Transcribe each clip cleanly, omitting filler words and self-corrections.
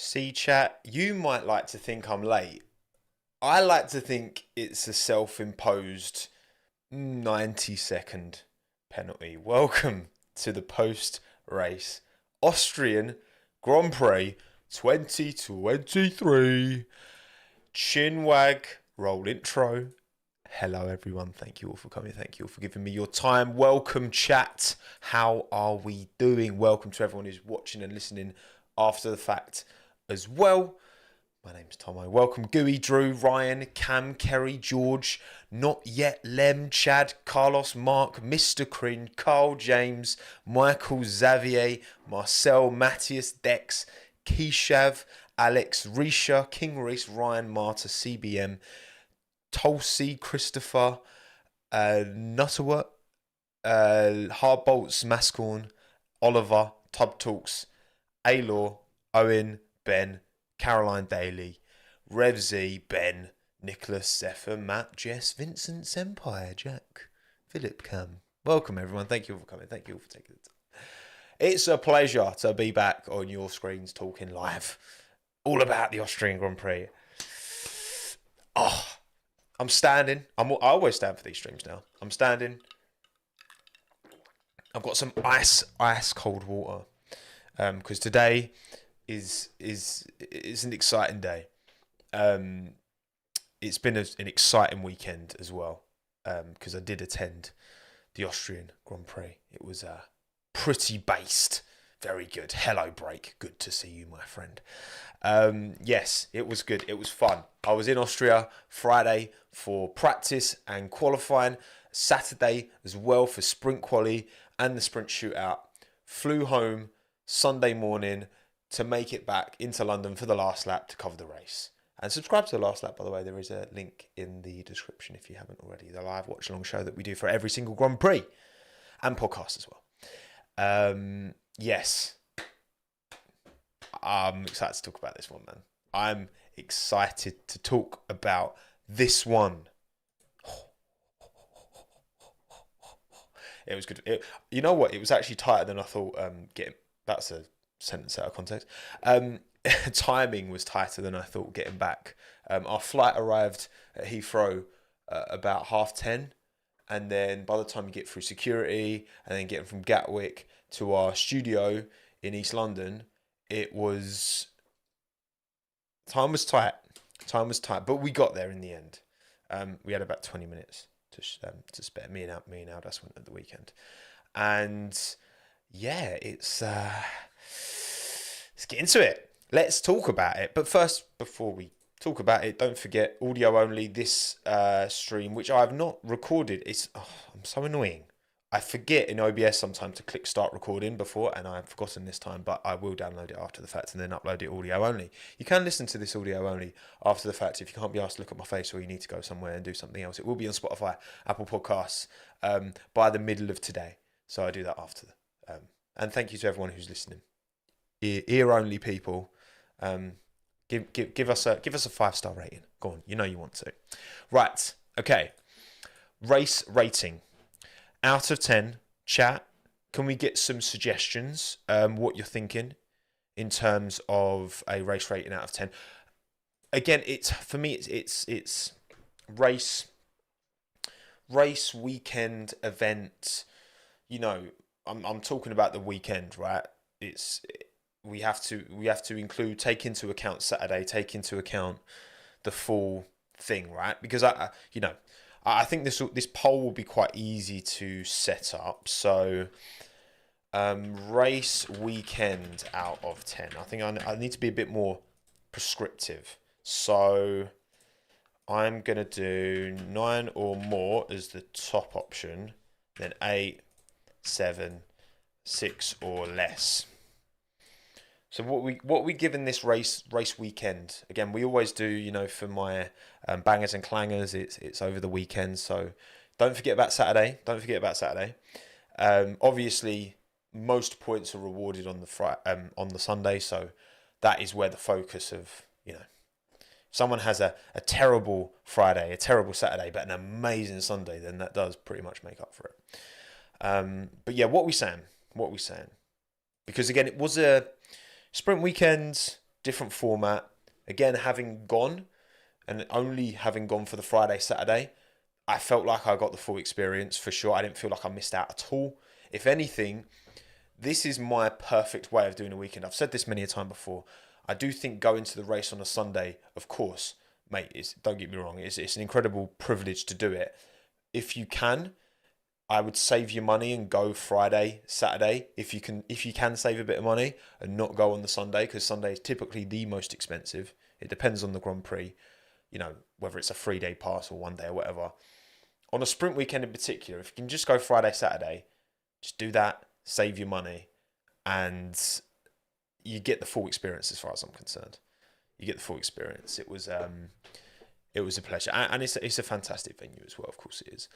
See, chat, you might like to think I'm late. I like to think it's a self-imposed 90-second penalty. Welcome to the post-race Austrian Grand Prix 2023. Chinwag, roll intro. Hello everyone, thank you all for coming, thank you all for giving me your time. Welcome chat, how are we doing? Welcome to everyone who's watching and listening after the fact as well. My name's Tommo. Welcome Gooey, Drew, Ryan, Cam, Kerry, George, Not Yet, Lem, Chad, Carlos, Mark, Mr. Crin, Carl, James, Michael, Xavier, Marcel, Matthias, Dex, Keishav, Alex, Risha, King Reese, Ryan, Marta, CBM, Tulsi, Christopher, Nutterwort, Hardbolts, Mascorn, Oliver, Tub Talks, Aylor, Owen, Ben, Caroline Daly, Rev Z, Ben, Nicholas, Zephyr, Matt, Jess, Vincent, Senpai, Jack, Philip, Cam. Welcome everyone. Thank you all for coming. Thank you all for taking the time. It's a pleasure to be back on your screens talking live all about the Austrian Grand Prix. Oh, I'm standing. I always stand for these streams now. I'm standing. I've got some ice cold water. Because today is an exciting day. It's been an exciting weekend as well. Because I did attend the Austrian Grand Prix. It was pretty based. Very good. Hello, Break. Good to see you, my friend. Yes, it was good. It was fun. I was in Austria Friday for practice and qualifying. Saturday as well for sprint quali and the sprint shootout. Flew home Sunday morning to make it back into London for the last lap to cover the race. And subscribe to the last lap, by the way. There is a link in the description if you haven't already. The live watch along show that we do for every single Grand Prix and podcast as well. Yes. I'm excited to talk about this one, man. I'm excited to talk about this one. It was good. You know what? It was actually tighter than I thought. That's a sentence out of context. Timing was tighter than I thought getting back. Our flight arrived at Heathrow about 10:30. And then by the time you get through security and then getting from Gatwick to our studio in East London, time was tight. But we got there in the end. We had about 20 minutes to spare. Me and Aldas went at the weekend. And yeah, let's get into it. Let's talk about it. But first, before we talk about it, don't forget audio only this stream, which I have not recorded. I'm so annoying. I forget in OBS sometimes to click start recording before, and I've forgotten this time, but I will download it after the fact and then upload it audio only. You can listen to this audio only after the fact if you can't be asked to look at my face or you need to go somewhere and do something else. It will be on Spotify, Apple Podcasts by the middle of today. So I do that after. And thank you to everyone who's listening. Ear only people. Give us a 5-star rating. Go on, you know you want to. Right, okay. Race rating. Out of 10, chat, can we get some suggestions? What you're thinking in terms of a race rating out of 10? Again, it's race weekend event. You know, I'm talking about the weekend, right? We have to take into account Saturday, take into account the full thing, right? Because I think this poll will be quite easy to set up. So, race weekend out of 10. I think I need to be a bit more prescriptive. So, I'm going to do 9 or more as the top option. Then 8, 7, 6 or less. So what we given this race weekend? Again, we always do, for my bangers and clangers, it's over the weekend. So don't forget about Saturday. Obviously, most points are rewarded on the Sunday. So that is where the focus of, someone has a terrible Friday, a terrible Saturday, but an amazing Sunday, then that does pretty much make up for it. But yeah, what we saying? Because again, it was a sprint weekend. different format. Again, having gone and only having gone for the Friday, Saturday, I felt like I got the full experience for sure. I didn't feel like I missed out at all. If anything, this is my perfect way of doing a weekend. I've said this many a time before. I do think going to the race on a Sunday, of course, mate, don't get me wrong, it's an incredible privilege to do it. If you can, I would save your money and go Friday, Saturday, if you can save a bit of money and not go on the Sunday, because Sunday is typically the most expensive. It depends on the Grand Prix, whether it's a 3-day pass or 1 day or whatever. On a sprint weekend in particular, if you can just go Friday, Saturday, just do that, save your money, and you get the full experience as far as I'm concerned. You get the full experience. It was a pleasure. And it's a fantastic venue as well, of course it is.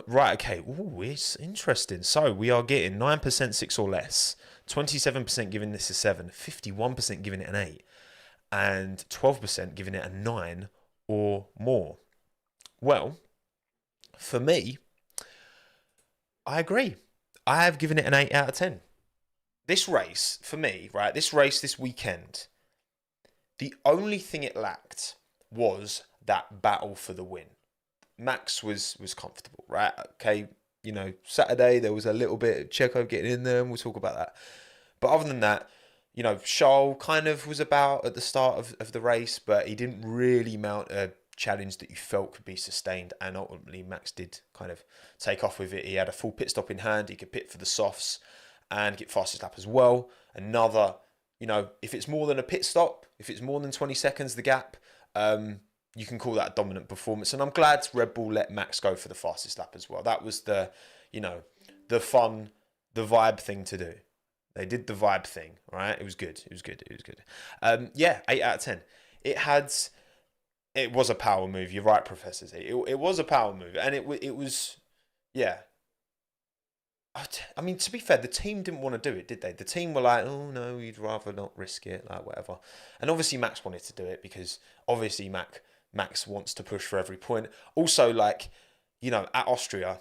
Right, okay. Ooh, it's interesting. So we are getting 9% 6 or less, 27% giving this a 7, 51% giving it an 8, and 12% giving it a 9 or more. Well, for me, I agree. I have given it an 8 out of 10. This race, for me, right, this weekend, the only thing it lacked was that battle for the win. Max was comfortable, right? Okay, Saturday there was a little bit of Checo getting in there, and we'll talk about that. But other than that, Charles kind of was about at the start of the race, but he didn't really mount a challenge that you felt could be sustained, and ultimately Max did kind of take off with it. He had a full pit stop in hand. He could pit for the softs and get fastest lap as well. Another, if it's more than a pit stop, if it's more than 20 seconds, the gap, you can call that a dominant performance. And I'm glad Red Bull let Max go for the fastest lap as well. That was the fun, the vibe thing to do. They did the vibe thing, right? It was good. 8 out of 10. It was a power move. You're right, Professor Z. It was a power move. And it was, yeah. I mean, to be fair, the team didn't want to do it, did they? The team were like, oh, no, we'd rather not risk it, like whatever. And obviously Max wanted to do it because obviously Max wants to push for every point. Also, at Austria,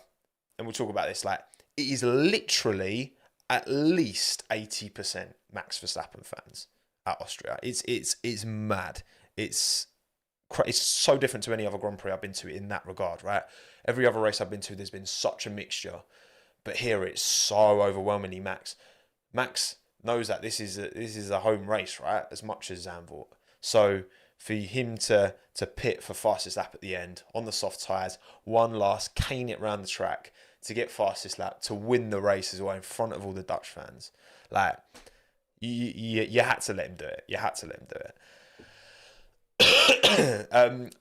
and we'll talk about this, it is literally at least 80% Max Verstappen fans at Austria. It's mad. It's so different to any other Grand Prix I've been to in that regard, right? Every other race I've been to, there's been such a mixture. But here it's so overwhelmingly Max. Max knows that this is a home race, right? As much as Zandvoort. So for him to pit for fastest lap at the end on the soft tyres, one last, cane it round the track to get fastest lap, to win the race as well in front of all the Dutch fans. You had to let him do it. You had to let him do it.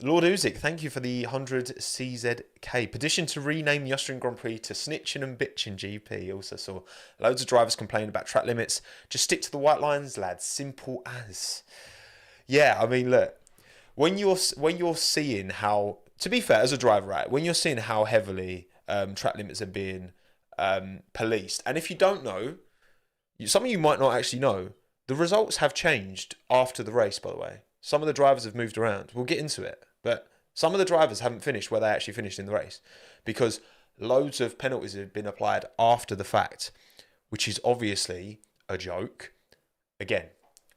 Lord Uzik, thank you for the 100 CZK. Petition to rename the Austrian Grand Prix to Snitchin' and Bitchin' GP. Also saw loads of drivers complain about track limits. Just stick to the white lines, lads. Simple as. Yeah, I mean, look, when you're seeing how, to be fair, as a driver, right, when you're seeing how heavily track limits are being policed, and if you don't know, some of you might not actually know, the results have changed after the race, by the way. Some of the drivers have moved around. We'll get into it. But some of the drivers haven't finished where they actually finished in the race because loads of penalties have been applied after the fact, which is obviously a joke. Again,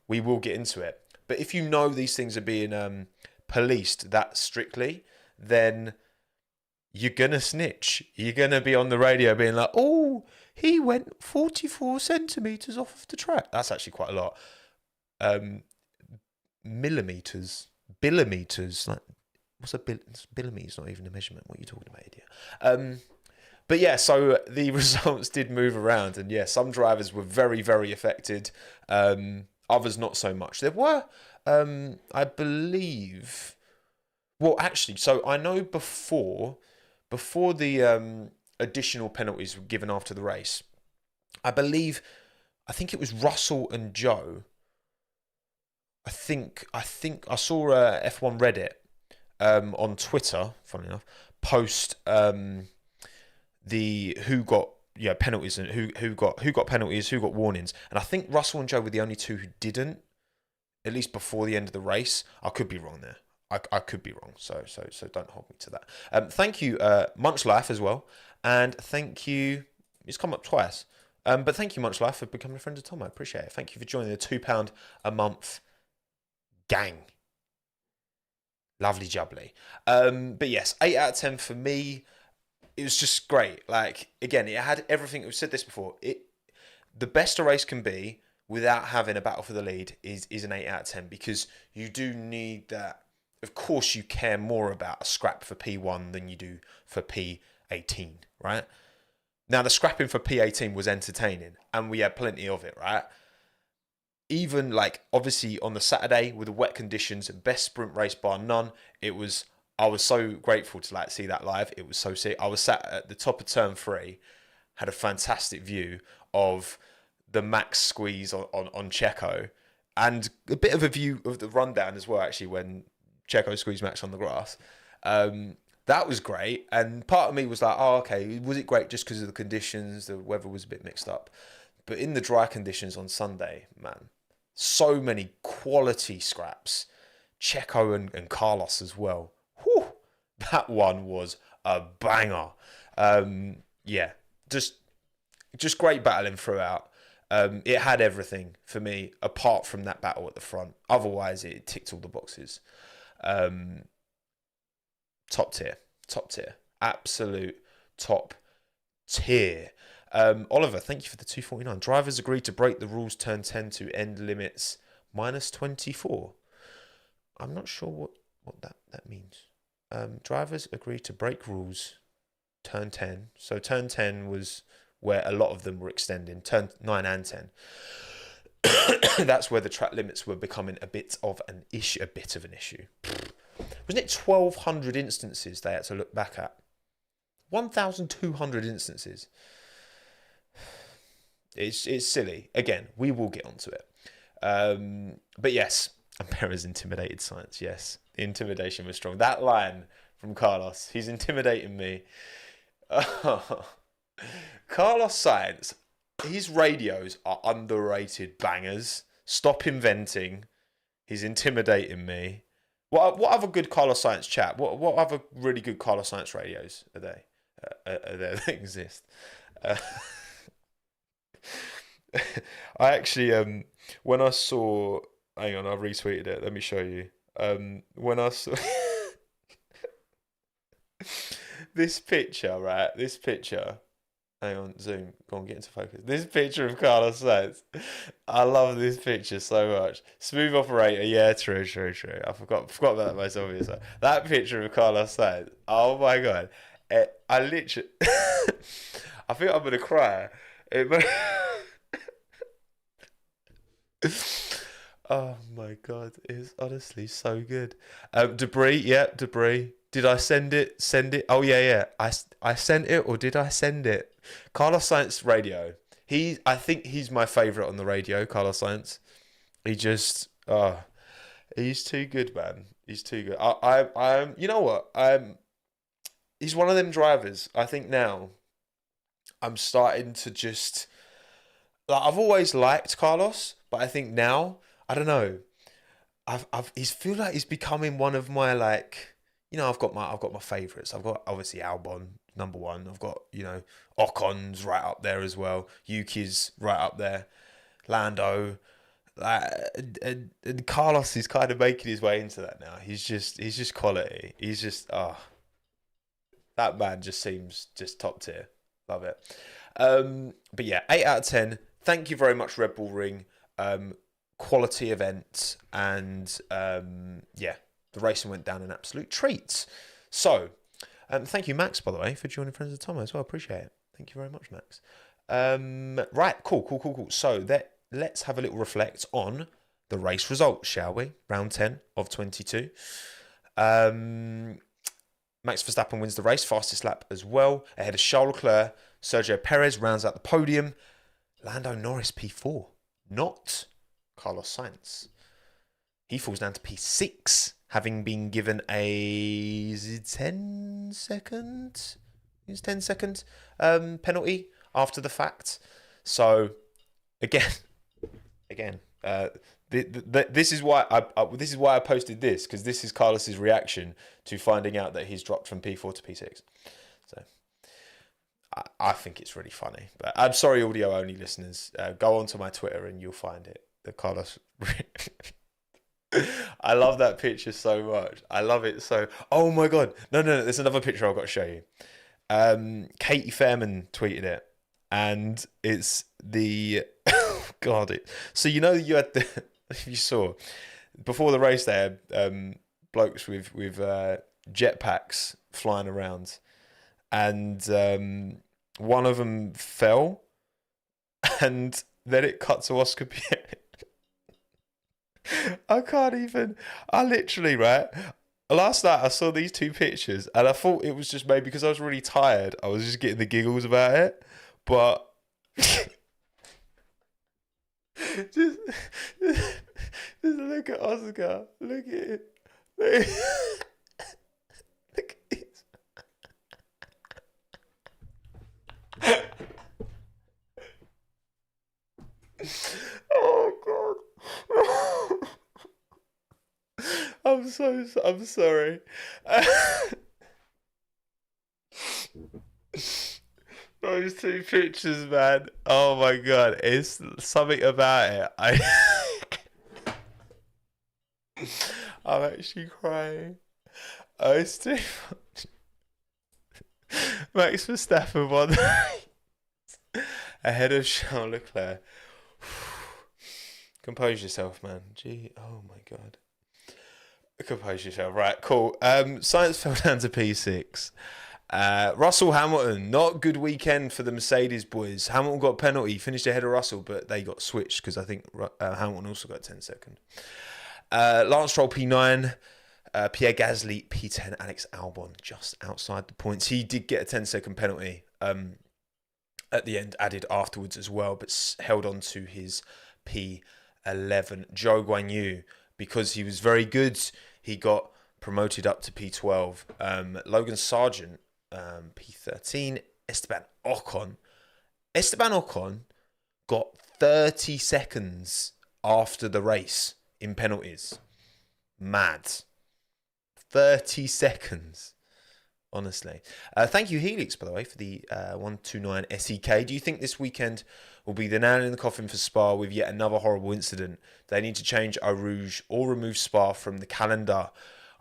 we will get into it. But if you know these things are being policed that strictly, then you're going to snitch. You're going to be on the radio being like, oh, he went 44 centimetres off of the track. That's actually quite a lot. Millimeters, billimeters, what's a billimeter? Not even a measurement. What are you talking about, idiot? But yeah, so the results did move around, and yeah, some drivers were very, very affected. Others not so much. There were, I believe, well, actually, so I know before the additional penalties were given after the race, I think it was Russell and Joe. I think I saw F1 Reddit on Twitter, funnily enough, post the who got penalties and who got penalties, who got warnings, and I think Russell and Joe were the only two who didn't, at least before the end of the race. I could be wrong there. I could be wrong. So don't hold me to that. Thank you, Munch Life as well, and thank you. It's come up twice. But thank you, Munch Life, for becoming a friend of Tommo. I appreciate it. Thank you for joining the £2 a month gang. Lovely jubbly. But yes, 8 out of 10 for me. It was just great. Like, again, it had everything. We've said this before. The best a race can be without having a battle for the lead is an 8 out of 10, because you do need that. Of course, you care more about a scrap for P1 than you do for P18, right? Now, the scrapping for P18 was entertaining, and we had plenty of it, right? Even, like, obviously on the Saturday with the wet conditions, best sprint race bar none. I was so grateful to, like, see that live. It was so sick. I was sat at the top of turn 3, had a fantastic view of the max squeeze on Checo, and a bit of a view of the rundown as well, actually, when Checo squeezed Max on the grass. That was great. And part of me was like, oh, okay, was it great just because of the conditions? The weather was a bit mixed up. But in the dry conditions on Sunday, man, so many quality scraps. Checo and Carlos as well. Whew, that one was a banger. Yeah, just great battling throughout. It had everything for me, apart from that battle at the front. Otherwise, it ticked all the boxes. Top tier, absolute top tier. Oliver, thank you for the 249. Drivers agreed to break the rules turn 10 to end limits -24. I'm not sure what that means. Drivers agreed to break rules turn 10. So turn 10 was where a lot of them were extending, turn 9 and 10. That's where the track limits were becoming a bit of an issue. Wasn't it 1,200 instances they had to look back at? 1,200 instances. It's silly. Again, we will get onto it. But yes, Ampera's intimidated Sainz. Yes, the intimidation was strong. That line from Carlos, he's intimidating me. Carlos Sainz, his radios are underrated bangers. Stop inventing. He's intimidating me. What other good Carlos Sainz chat? What other really good Carlos Sainz radios are there? That exist? I actually when I saw, hang on, I retweeted it. Let me show you. When I saw this picture, right? This picture. Hang on, zoom. Go on, get into focus. This picture of Carlos Sainz. I love this picture so much. Smooth operator, yeah, true. I forgot about that most obvious. That picture of Carlos Sainz. Oh my god. I literally I think I'm gonna cry. Oh my god, it's honestly so good. Debris. Did I send it? Oh yeah. I sent it, or did I send it? Carlos Sainz radio. I think he's my favourite on the radio, Carlos Sainz. He's too good, man. He's too good. You know what? He's one of them drivers. I think now I'm starting to just, like, I've always liked Carlos, but I think now, I don't know. He's feel like he's becoming one of my, like, you know, I've got my favourites. I've got obviously Albon, number one. I've got, you know, Ocon's right up there as well. Yuki's right up there. Lando, and Carlos is kind of making his way into that now. He's just quality. He's just that man just seems just top tier. Love it. But yeah, 8 out of 10. Thank you very much, Red Bull Ring. Quality event, and yeah, the racing went down an absolute treat. So, thank you, Max, by the way, for joining Friends of Tommo as well. Appreciate it. Thank you very much, Max. Right, cool. So let's have a little reflect on the race results, shall we? Round 10 of 22. Max Verstappen wins the race, fastest lap as well, ahead of Charles Leclerc. Sergio Perez rounds out the podium. Lando Norris P4, not Carlos Sainz. He falls down to P6, having been given a 10-second penalty after the fact. So again, this is why I posted this, because this is Carlos's reaction to finding out that he's dropped from P4 to P6. So I think it's really funny. But I'm sorry, audio only listeners. Go onto my Twitter and you'll find it. The Carlos. I love that picture so much. I love it so. Oh my god! No, no, no. There's another picture I've got to show you. Katie Fairman tweeted it, and it's the God. So you had the if you saw before the race there, blokes with jetpacks flying around, and one of them fell, and then it cut to Oscar Pierre. I can't even. I literally, right. Last night I saw these two pictures and I thought it was just maybe because I was really tired. I was just getting the giggles about it, but just, just look at Oscar. Look at it. Look, look at it. Oh god. I'm sorry. Those two pictures, man. Oh my god, it's something about it. I'm actually crying. Oh, it's too much. Max Verstappen won ahead of Charles Leclerc. Compose yourself, man. Gee, oh my god. Compose yourself. Right, cool. Science fell down to P6. Russell Hamilton, not good weekend for the Mercedes boys. Hamilton got a penalty, finished ahead of Russell, but they got switched because I think Hamilton also got 10 seconds. Lance Stroll P9, Pierre Gasly P10, Alex Albon just outside the points. He did get a 10-second penalty at the end, added afterwards as well, but held on to his P11. Zhou Guanyu, because he was very good, he got promoted up to P12. Logan Sargent, P13. Esteban Ocon got 30 seconds after the race in penalties. Mad. 30 seconds. Honestly. Thank you, Helix, by the way, for the 129 SEK. Do you think this weekend will be the nail in the coffin for Spa with yet another horrible incident? They need to change Eau Rouge or remove Spa from the calendar.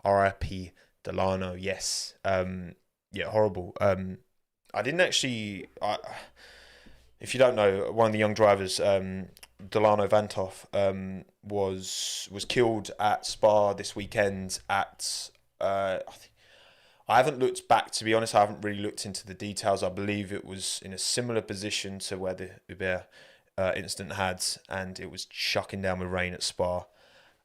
RIP Delano. Yes. Yeah, horrible. I didn't actually. If you don't know, one of the young drivers, Delano Vanthof, was killed at Spa this weekend. I haven't looked back, to be honest. I haven't really looked into the details. I believe it was in a similar position to where the Uber incident had, and it was chucking down with rain at Spa,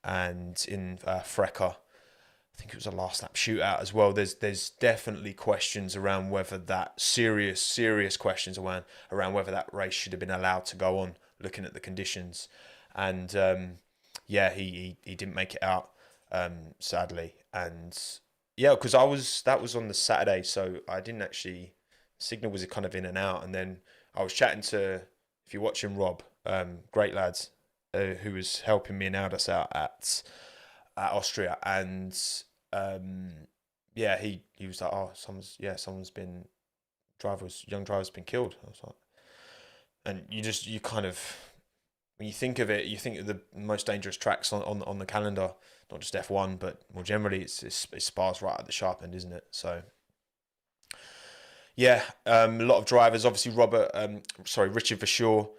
and in Freca. I think it was a last lap shootout as well. There's definitely questions around whether that serious questions around whether that race should have been allowed to go on, looking at the conditions. And yeah, he didn't make it out, sadly. And yeah, because that was on the Saturday, so I didn't actually, signal was kind of in and out. And then I was chatting to, if you're watching, Rob, great lads, who was helping me and Aldous out at Austria, and yeah, he was like, oh, someone's been young driver's been killed. I was like, and you kind of, when you think of it, you think of the most dangerous tracks on the calendar, not just F1, but more generally, it's Spa's right at the sharp end, isn't it? So yeah, a lot of drivers, obviously Richard Verschoor,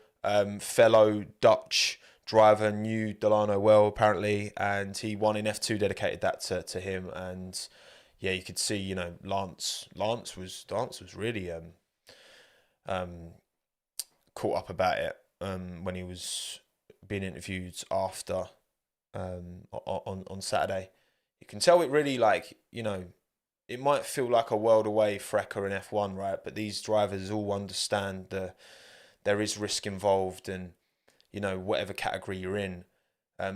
fellow Dutch driver, knew Delano well apparently, and he won in F2, dedicated that to him. And yeah, you could see, Lance was really caught up about it when he was being interviewed after on Saturday. You can tell it really, it might feel like a world away, Freca and F1, right? But these drivers all understand there is risk involved, and whatever category you're in,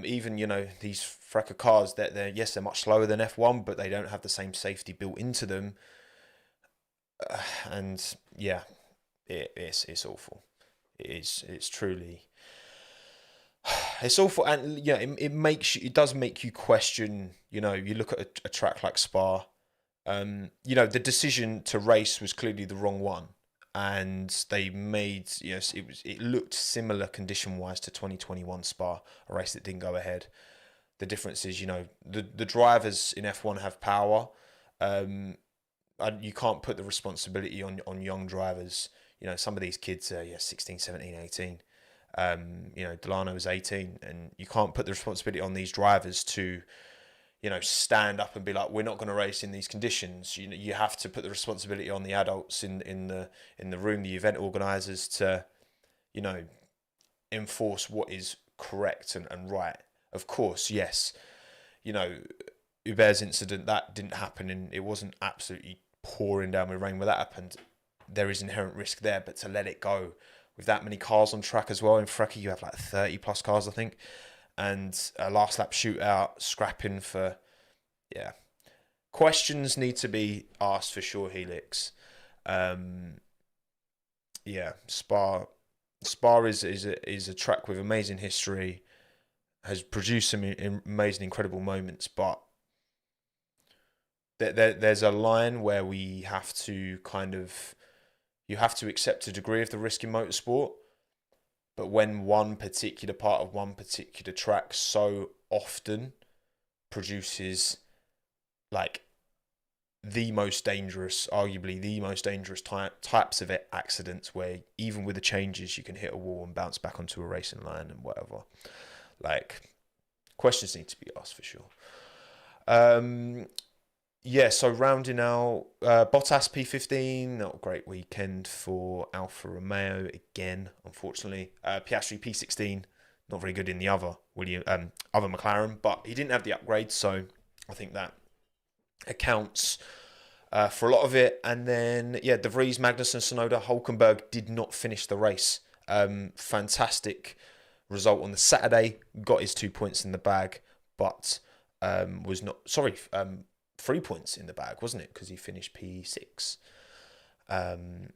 even these Freca cars, they're much slower than F1, but they don't have the same safety built into them, and yeah, it's awful. It's truly, it's awful, and yeah, it does make you question. You look at a track like Spa. The decision to race was clearly the wrong one, and they made, it looked similar condition wise to 2021 Spa, a race that didn't go ahead. the difference is, the drivers in F1 have power. And you can't put the responsibility on young drivers. Some of these kids are 16, 17, 18. Delano was 18, and you can't put the responsibility on these drivers to, stand up and be like, we're not going to race in these conditions. You have to put the responsibility on the adults in the room, the event organisers, to, enforce what is correct and right. Of course, yes, Hubert's incident, that didn't happen, and it wasn't absolutely pouring down with rain where that happened. There is inherent risk there, but to let it go with that many cars on track as well, in Frecky you have like 30 plus cars, I think, and a last lap shootout, scrapping for, questions need to be asked for sure, Helix. Spa is a track with amazing history, has produced some amazing, incredible moments, but there's a line where we have to you have to accept a degree of the risk in motorsport, but when one particular part of one particular track so often produces like arguably the most dangerous types of accidents, where even with the changes you can hit a wall and bounce back onto a racing line and whatever, like, questions need to be asked for sure. So rounding out, Bottas P15, not a great weekend for Alfa Romeo again, unfortunately. Piastri P16, not very good in the other McLaren, but he didn't have the upgrade, so I think that accounts for a lot of it. And then, De Vries, Magnussen, Tsunoda, Hulkenberg did not finish the race. Fantastic result on the Saturday, got his 2 points in the bag, but was not, 3 points in the bag, wasn't it? Because he finished P6. And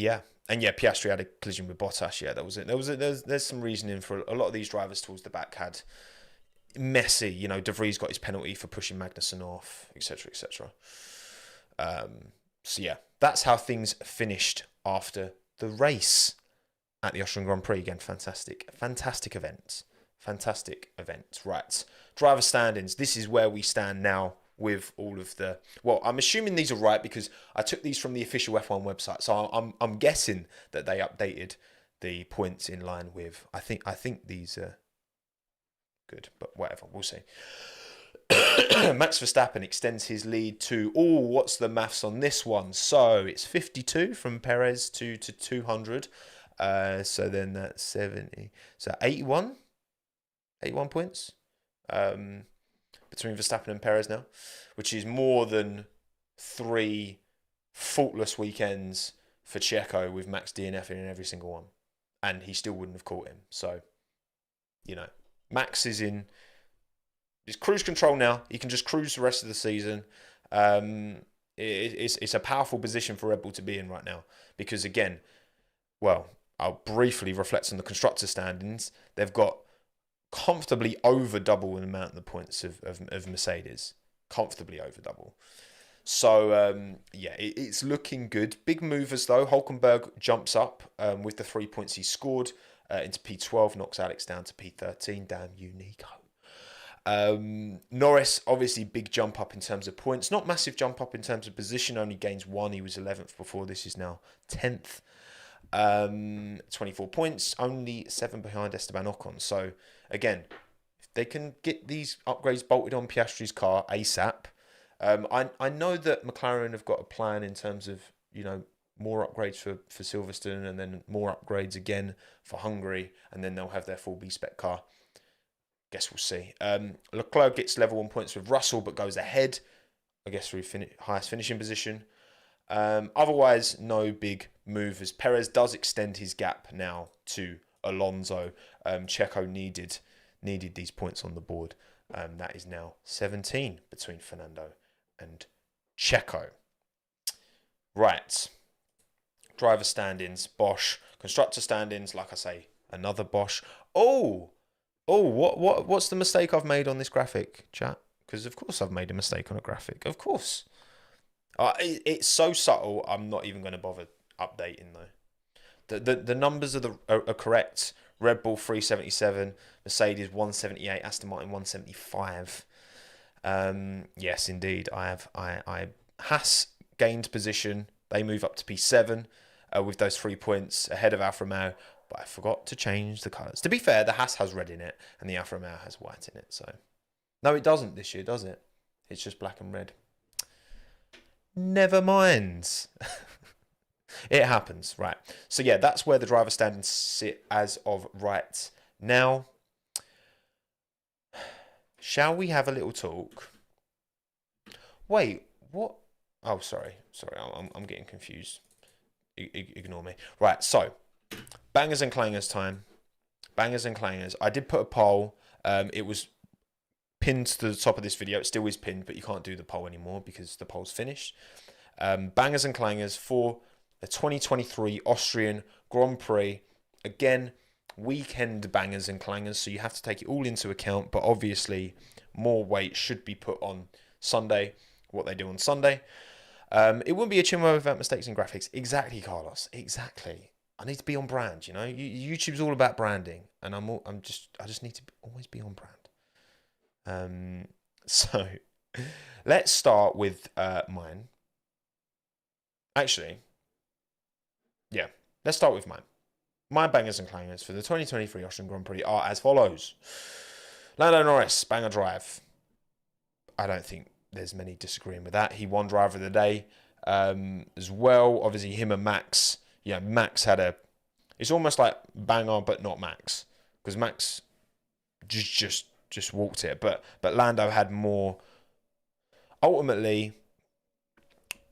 Piastri had a collision with Bottas. Yeah, that was it. There's some reasoning for a lot of these drivers towards the back had messy. De Vries got his penalty for pushing Magnussen off, etc., etc. That's how things finished after the race at the Austrian Grand Prix. Again, fantastic event. Right, driver standings. This is where we stand now with all of the. Well, I'm assuming these are right because I took these from the official F1 website, so I'm guessing that they updated the points in line with. I think these are good, but whatever, we'll see. Max Verstappen extends his lead to, what's the maths on this one? So it's 52 from Perez to 200. So then that's 70. So 81 points between Verstappen and Perez now, which is more than 3 faultless weekends for Checo with Max DNFing in every single one. And he still wouldn't have caught him. So, Max is in his cruise control now. He can just cruise the rest of the season. It's a powerful position for Red Bull to be in right now. Because again, I'll briefly reflect on the constructor standings. They've got comfortably over double the amount of the points of Mercedes. Comfortably over double. So, it's looking good. Big movers, though. Hulkenberg jumps up with the 3 points he scored into P12, knocks Alex down to P13. Damn you, Nico. Norris, obviously, big jump up in terms of points. Not massive jump up in terms of position. Only gains 1. He was 11th before. This is now 10th. 24 points. Only 7 behind Esteban Ocon. So, again, if they can get these upgrades bolted on Piastri's car ASAP. I know that McLaren have got a plan in terms of, more upgrades for Silverstone and then more upgrades again for Hungary, and then they'll have their full B-spec car. Guess we'll see. Leclerc gets level 1 points with Russell, but goes ahead, I guess, through highest finishing position. Otherwise, no big movers. Perez does extend his gap now to Alonso. Checo needed these points on the board. That is now 17 between Fernando and Checo. Right. Driver standings, Bosch. Constructor standings, like I say, another Bosch. What's the mistake I've made on this graphic, chat? Because of course I've made a mistake on a graphic. Of course. It's so subtle, I'm not even going to bother updating though. The numbers are correct. Red Bull 377, Mercedes 178, Aston Martin 175. Yes, indeed. I Haas gained position. They move up to P7 with those 3 points ahead of Alfa Romeo. But I forgot to change the colours. To be fair, the Haas has red in it and the Alfa Romeo has white in it. So no, it doesn't this year, does it? It's just black and red. Never mind. It happens, right? So yeah, that's where the driver standings sit as of right now. Shall we have a little talk? Wait, what? Oh, sorry, I'm getting confused. Ignore me. Right, so bangers and clangers time. Bangers and clangers. I did put a poll. It was pinned to the top of this video. It still is pinned, but you can't do the poll anymore because the poll's finished. Bangers and clangers for the 2023 Austrian Grand Prix. Again, weekend bangers and clangers, so you have to take it all into account, but obviously more weight should be put on Sunday, what they do on Sunday. It wouldn't be a Chinwag without mistakes in graphics. Exactly, Carlos. Exactly. I need to be on brand, you know? YouTube's all about branding, and I just need to always be on brand. So let's start with mine. Actually, yeah, let's start with mine. My bangers and clangers for the 2023 Austrian Grand Prix are as follows. Lando Norris, banger drive. I don't think there's many disagreeing with that. He won driver of the day as well. Obviously, him and Max. Yeah, Max had a... It's almost like banger, but not Max. Because Max just walked it. But Lando had more... Ultimately,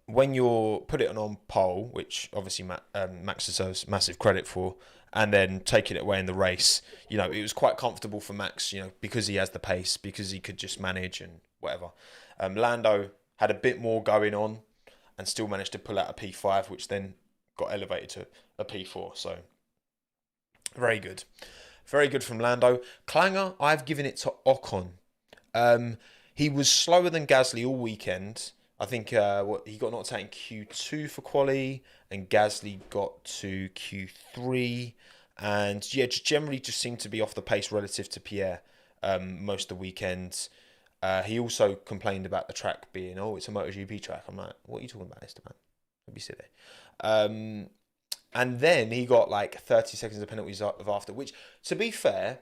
when you're put it on pole, which obviously Max deserves massive credit for, and then taking it away in the race, you know, it was quite comfortable for Max, you know, because he has the pace, because he could just manage and whatever. Lando had a bit more going on and still managed to pull out a P5, which then got elevated to a P4. So very good. Very good from Lando. Clanger, I've given it to Ocon. He was slower than Gasly all weekend. I think he got knocked out in Q2 for quali, and Gasly got to Q3, and yeah, generally just seemed to be off the pace relative to Pierre most of the weekend. He also complained about the track being, it's a MotoGP track. I'm like, what are you talking about, Mr. Man? Don't be silly. And then he got like 30 seconds of penalties of after, which, to be fair,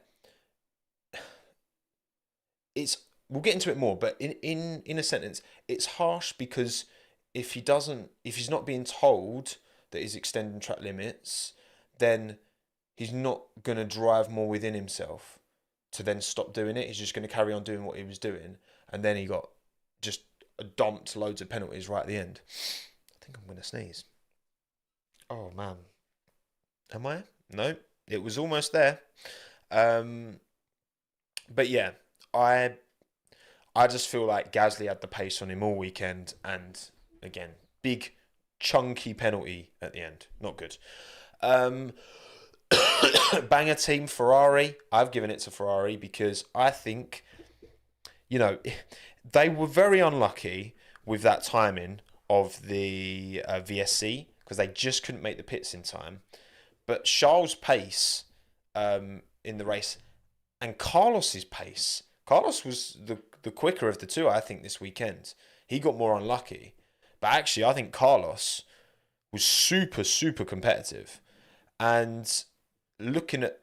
we'll get into it more, but in a sentence, it's harsh because if he's not being told that he's extending track limits, then he's not going to drive more within himself to then stop doing it. He's just going to carry on doing what he was doing, and then he got just dumped loads of penalties right at the end. I think I'm going to sneeze. Oh, man. Am I? No, it was almost there. But yeah, I just feel like Gasly had the pace on him all weekend, and again, big chunky penalty at the end. Not good. Banger team Ferrari. I've given it to Ferrari because I think, you know, they were very unlucky with that timing of the VSC because they just couldn't make the pits in time. But Charles' pace in the race and Carlos's pace. Carlos was the quicker of the two, I think, this weekend. He got more unlucky. But actually, I think Carlos was super, super competitive. And looking at,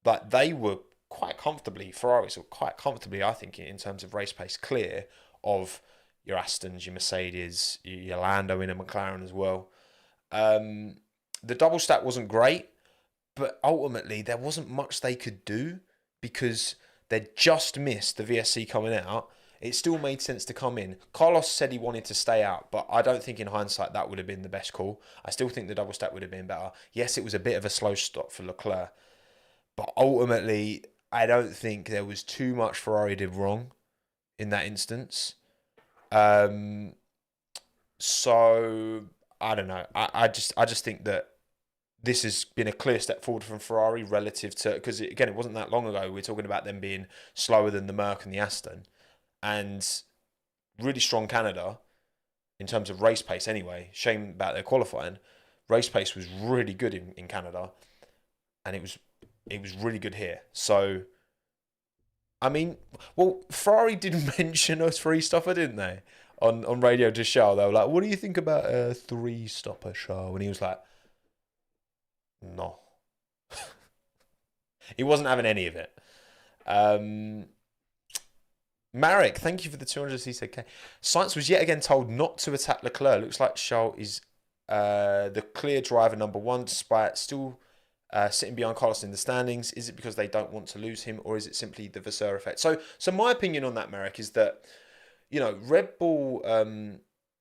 like, they were quite comfortably, Ferraris were quite comfortably, I think, in terms of race pace, clear of your Astons, your Mercedes, your Lando in a McLaren as well. The double stack wasn't great, but ultimately there wasn't much they could do because they just missed the VSC coming out. It still made sense to come in. Carlos said he wanted to stay out, but I don't think in hindsight that would have been the best call. I still think the double stack would have been better. Yes, it was a bit of a slow stop for Leclerc, but ultimately I don't think there was too much Ferrari did wrong in that instance. So I don't know. I just think that this has been a clear step forward from Ferrari relative to, because again, it wasn't that long ago we were talking about them being slower than the Merc and the Aston, and really strong Canada in terms of race pace anyway. Shame about their qualifying. Race pace was really good in Canada, and it was it was really good here. So, I mean, well, Ferrari did mention a three-stopper, didn't they? On radio to Charles, they were like, "What do you think about a three-stopper, Charles?" And he was like, "No." He wasn't having any of it. Um, Marek, thank you for the 200cc. Sainz was yet again told not to attack Leclerc. Looks like Charles is the clear driver number one, despite still sitting behind Carlos in the standings. Is it because they don't want to lose him, or is it simply the Vasseur effect? So my opinion on that, Marek, is that Red Bull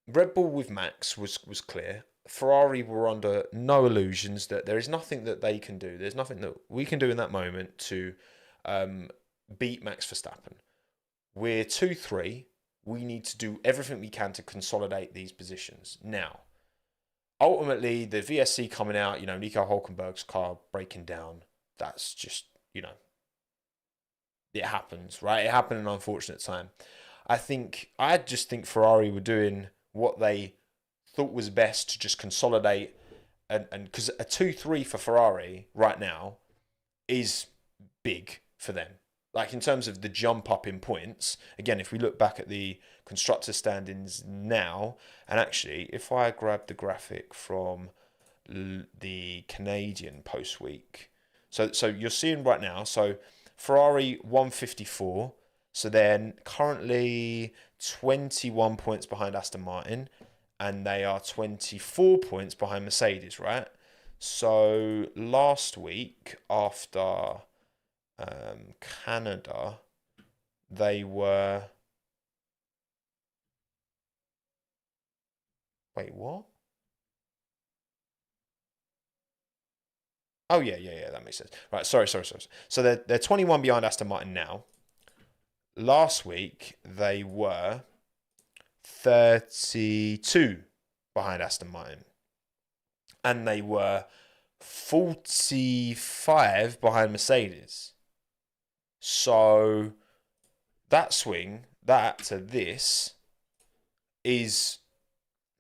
with Max was clear. Ferrari were under no illusions that there is nothing that they can do. There's nothing that we can do in that moment to beat Max Verstappen. We're 2-3. We need to do everything we can to consolidate these positions. Now, ultimately, the VSC coming out, Nico Hulkenberg's car breaking down, that's just, it happens, right? It happened in an unfortunate time. I just think Ferrari were doing what they thought was best to just consolidate, and because a 2-3 for Ferrari right now is big for them. Like in terms of the jump up in points, again, if we look back at the constructor standings now, and actually, if I grab the graphic from the Canadian post week, so you're seeing right now, so Ferrari 154, so they're currently 21 points behind Aston Martin, and they are 24 points behind Mercedes, right? So last week after Canada, they were... Wait, what? Oh, yeah, that makes sense. Right, sorry. So they're 21 behind Aston Martin now. Last week, they were 32 behind Aston Martin. And they were 45 behind Mercedes. So that swing, that to this, is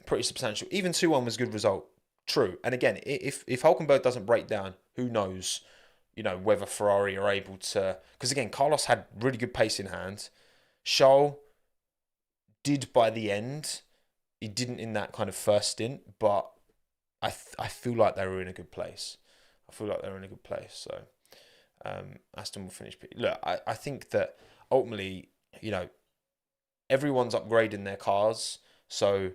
pretty substantial. Even 2-1 was a good result. True. And again, if Hulkenberg doesn't break down, who knows, whether Ferrari are able to... Because again, Carlos had really good pace in hand. Charles did by the end. He didn't in that kind of first stint, but I feel like they were in a good place. So Aston will finish. Look, I think that ultimately, everyone's upgrading their cars. So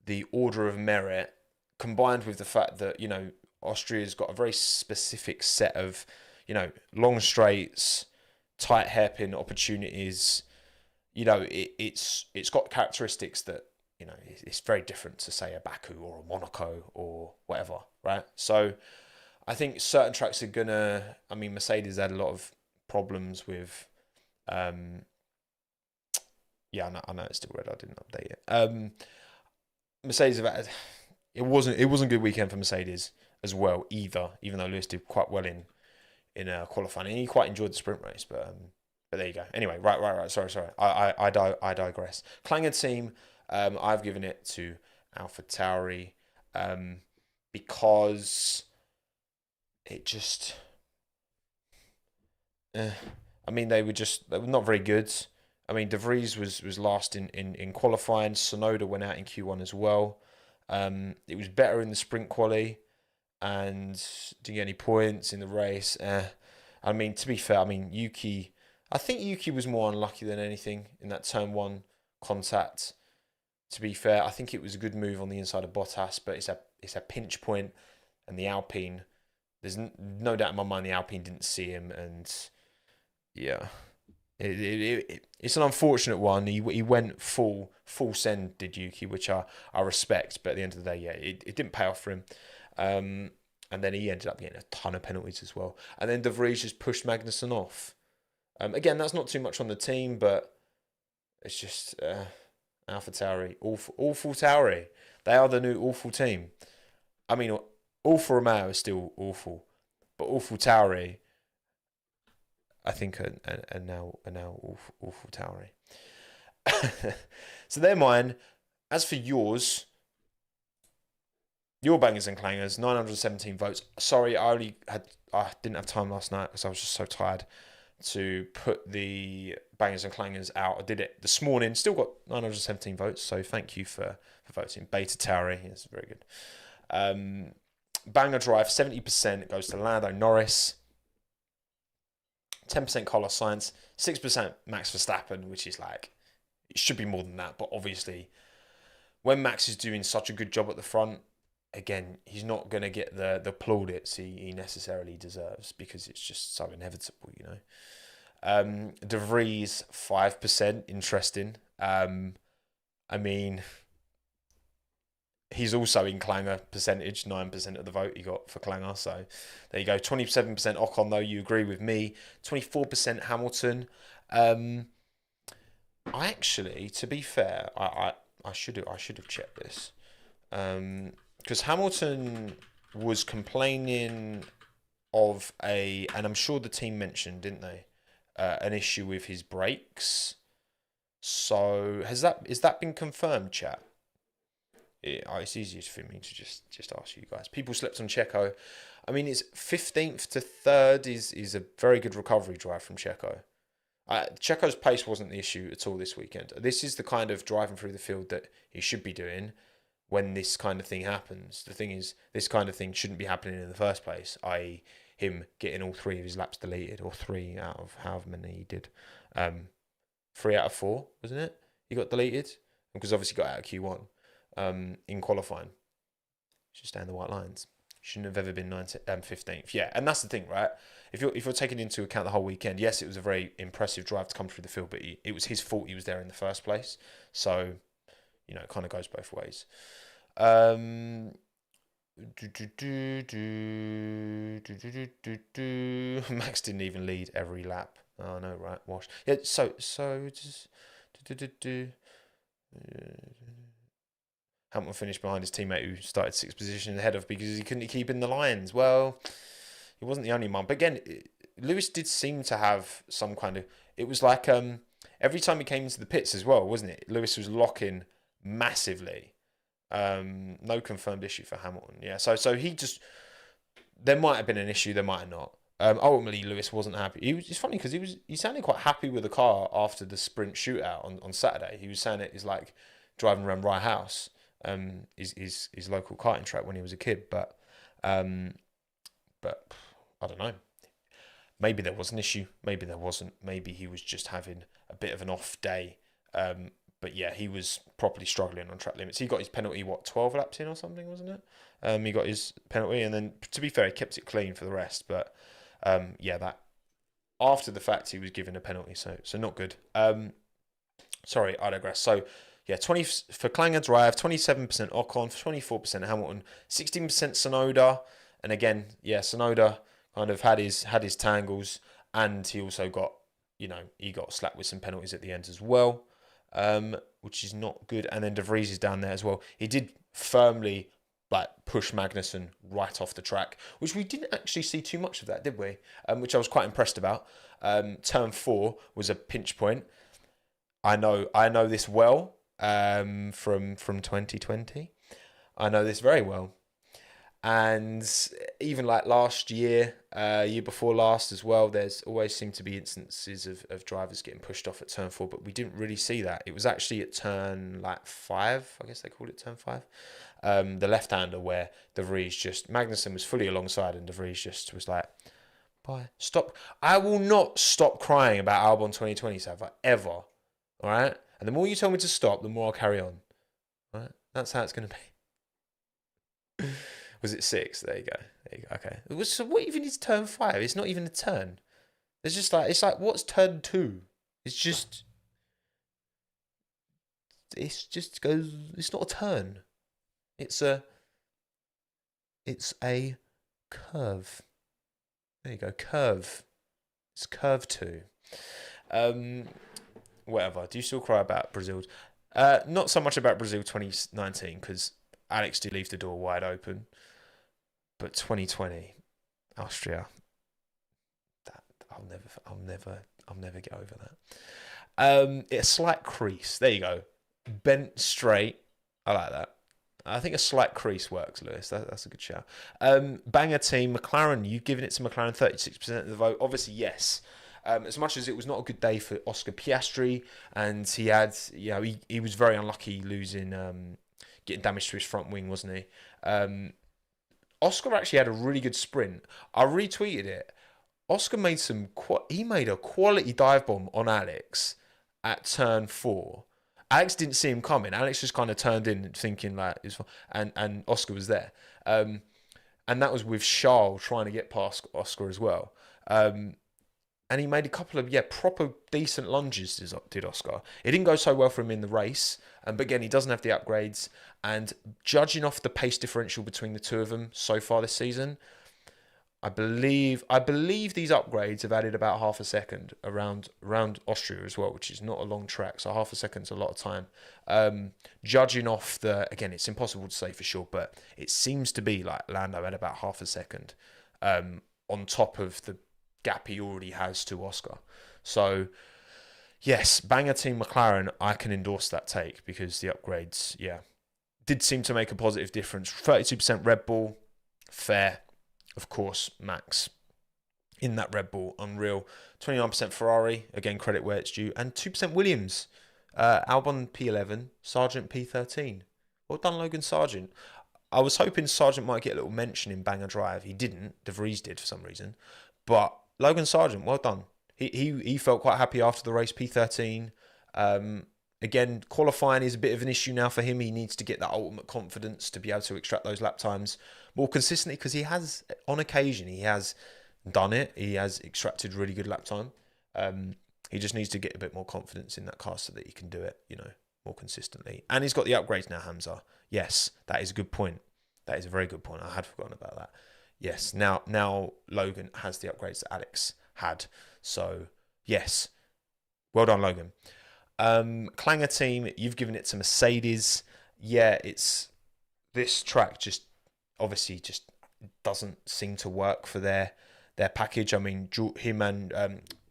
the order of merit, combined with the fact that, Austria's got a very specific set of, long straights, tight hairpin opportunities. It's got characteristics that, it's very different to, say, a Baku or a Monaco or whatever, right? So I think certain tracks are gonna... I mean, Mercedes had a lot of problems with... I know it's still red. I didn't update it. Mercedes have had... It wasn't a good weekend for Mercedes as well either, even though Lewis did quite well in qualifying, and he quite enjoyed the sprint race. But there you go. Anyway, right. Sorry. I digress. Clanger team. I've given it to AlphaTauri because it just... I mean, they were not very good. I mean, De Vries was last in qualifying. Sonoda went out in Q1 as well. It was better in the sprint quali and didn't get any points in the race. I mean, to be fair, Yuki... I think Yuki was more unlucky than anything in that turn one contact. To be fair, I think it was a good move on the inside of Bottas, but it's a pinch point, and the Alpine... There's no doubt in my mind the Alpine didn't see him, and yeah, it's an unfortunate one. He went full send, did Yuki, which I respect, but at the end of the day, yeah, it didn't pay off for him. And then he ended up getting a ton of penalties as well. And then De Vries just pushed Magnussen off. Again, that's not too much on the team, but it's just AlphaTauri, awful Tauri. They are the new awful team. I mean, Alfa Romeo is still awful, but awful Tauri, I think, are now awful Tauri. So they're mine. As for yours, your bangers and clangers, 917 votes. Sorry, I only had I didn't have time last night because I was just so tired to put the bangers and clangers out. I did it this morning. Still got 917 votes, so thank you for voting. Beta Tauri, yes, very good. Banger Drive, 70% goes to Lando Norris. 10% Carlos Sainz, 6% Max Verstappen, which is like, it should be more than that. But obviously, when Max is doing such a good job at the front, again, he's not going to get the plaudits he necessarily deserves because it's just so inevitable, you know. De Vries, 5%, interesting. I mean, he's also in Clanger percentage, 9% of the vote he got for Clanger. So there you go. 27% Ocon, though, you agree with me. 24% Hamilton. I actually, to be fair, I should have checked this. Because Hamilton was complaining of and I'm sure the team mentioned, didn't they, an issue with his brakes. So is that been confirmed, chat? It's easiest for me to just ask you guys. People slept on Checo. I mean, it's 15th to 3rd is a very good recovery drive from Checo. Checo's pace wasn't the issue at all this weekend. This is the kind of driving through the field that he should be doing when this kind of thing happens. The thing is, this kind of thing shouldn't be happening in the first place, i.e. him getting all 3 of his laps deleted, or 3 out of however many he did. 3 out of 4, wasn't it? He got deleted because obviously got out of Q1 in qualifying. Just down the white lines. Shouldn't have ever been 15th. Yeah, and that's the thing, right? If you're taking into account the whole weekend, yes, it was a very impressive drive to come through the field, but it was his fault he was there in the first place. So, you know, it kind of goes both ways. Max didn't even lead every lap. Oh no, right? Wash. Yeah. So just. Hamilton finished behind his teammate who started 6th position ahead of because he couldn't keep in the lines. Well, he wasn't the only one. But again, Lewis did seem to have some kind of. It was like every time he came into the pits as well, wasn't it? Lewis was locking massively. No confirmed issue for Hamilton. Yeah, so he just. There might have been an issue. There might have not. Ultimately, Lewis wasn't happy. It's funny because he sounded quite happy with the car after the sprint shootout on Saturday. He was saying it is like driving around Rye House. His local karting track when he was a kid, but I don't know. Maybe there was an issue. Maybe there wasn't. Maybe he was just having a bit of an off day. But yeah, he was properly struggling on track limits. He got his penalty, 12 laps in or something, wasn't it? He got his penalty, and then to be fair, he kept it clean for the rest. But yeah, that after the fact, he was given a penalty, so not good. Sorry, I digress. So. Yeah, 20 for Clanger Drive, 27% Ocon, 24% Hamilton, 16% Tsunoda, and again, yeah, Tsunoda kind of had his tangles, and he also got, he got slapped with some penalties at the end as well, which is not good. And then De Vries is down there as well. He did firmly push Magnussen right off the track, which we didn't actually see too much of that, did we? Which I was quite impressed about. Turn 4 was a pinch point. I know this well. From 2020, I know this very well, and even like last year, year before last as well. There's always seemed to be instances of drivers getting pushed off at turn 4, but we didn't really see that. It was actually at turn 5, I guess they called it turn 5, the left-hander where De Vries Magnussen was fully alongside, and De Vries just was like, "Bye, stop! I will not stop crying about Albon 2020, Sav, ever. All right." And the more you tell me to stop, the more I'll carry on. Right? That's how it's going to be. Was it 6? There you go. Okay. So what even is turn 5? It's not even a turn. It's just it's like, what's turn 2? It's not a turn. It's a curve. There you go. Curve. It's curve 2. Whatever. Do you still cry about Brazil? Not so much about Brazil 2019 because Alex did leave the door wide open. But 2020, Austria. That I'll never get over that. It's a slight crease. There you go. Bent straight. I like that. I think a slight crease works, Lewis. That's a good shout. Banger team, McLaren. You've given it to McLaren, 36% of the vote. Obviously, yes. As much as it was not a good day for Oscar Piastri, and he had, he was very unlucky losing, getting damage to his front wing, wasn't he? Oscar actually had a really good sprint. I retweeted it. Oscar made he made a quality dive bomb on Alex at turn 4. Alex didn't see him coming. Alex just kind of turned in thinking like it was fine. And Oscar was there. And that was with Charles trying to get past Oscar as well. And he made a couple of proper decent lunges, did Oscar. It didn't go so well for him in the race. But again, he doesn't have the upgrades. And judging off the pace differential between the two of them so far this season, I believe these upgrades have added about half a second around Austria as well, which is not a long track. So half a second's a lot of time. Judging off again, it's impossible to say for sure, but it seems to be like Lando had about half a second on top of the gap he already has to Oscar. So yes, banger team McLaren, I can endorse that take because the upgrades, did seem to make a positive difference. 32% Red Bull, fair. Of course, Max in that Red Bull, unreal. 29% Ferrari, again, credit where it's due. And 2% Williams. Albon P11, Sargent P13. Well done, Logan Sargent. I was hoping Sargent might get a little mention in Banger Drive. He didn't. De Vries did for some reason. But Logan Sargent, well done. He felt quite happy after the race, P13. Again, qualifying is a bit of an issue now for him. He needs to get that ultimate confidence to be able to extract those lap times more consistently because he has, on occasion, he has done it. He has extracted really good lap time. He just needs to get a bit more confidence in that car so that he can do it, more consistently. And he's got the upgrades now, Hamza. Yes, that is a good point. That is a very good point. I had forgotten about that. Yes, now Logan has the upgrades that Alex had. So, yes, well done, Logan. Clanger team, you've given it to Mercedes. Yeah, this track just obviously just doesn't seem to work for their package. I mean, him and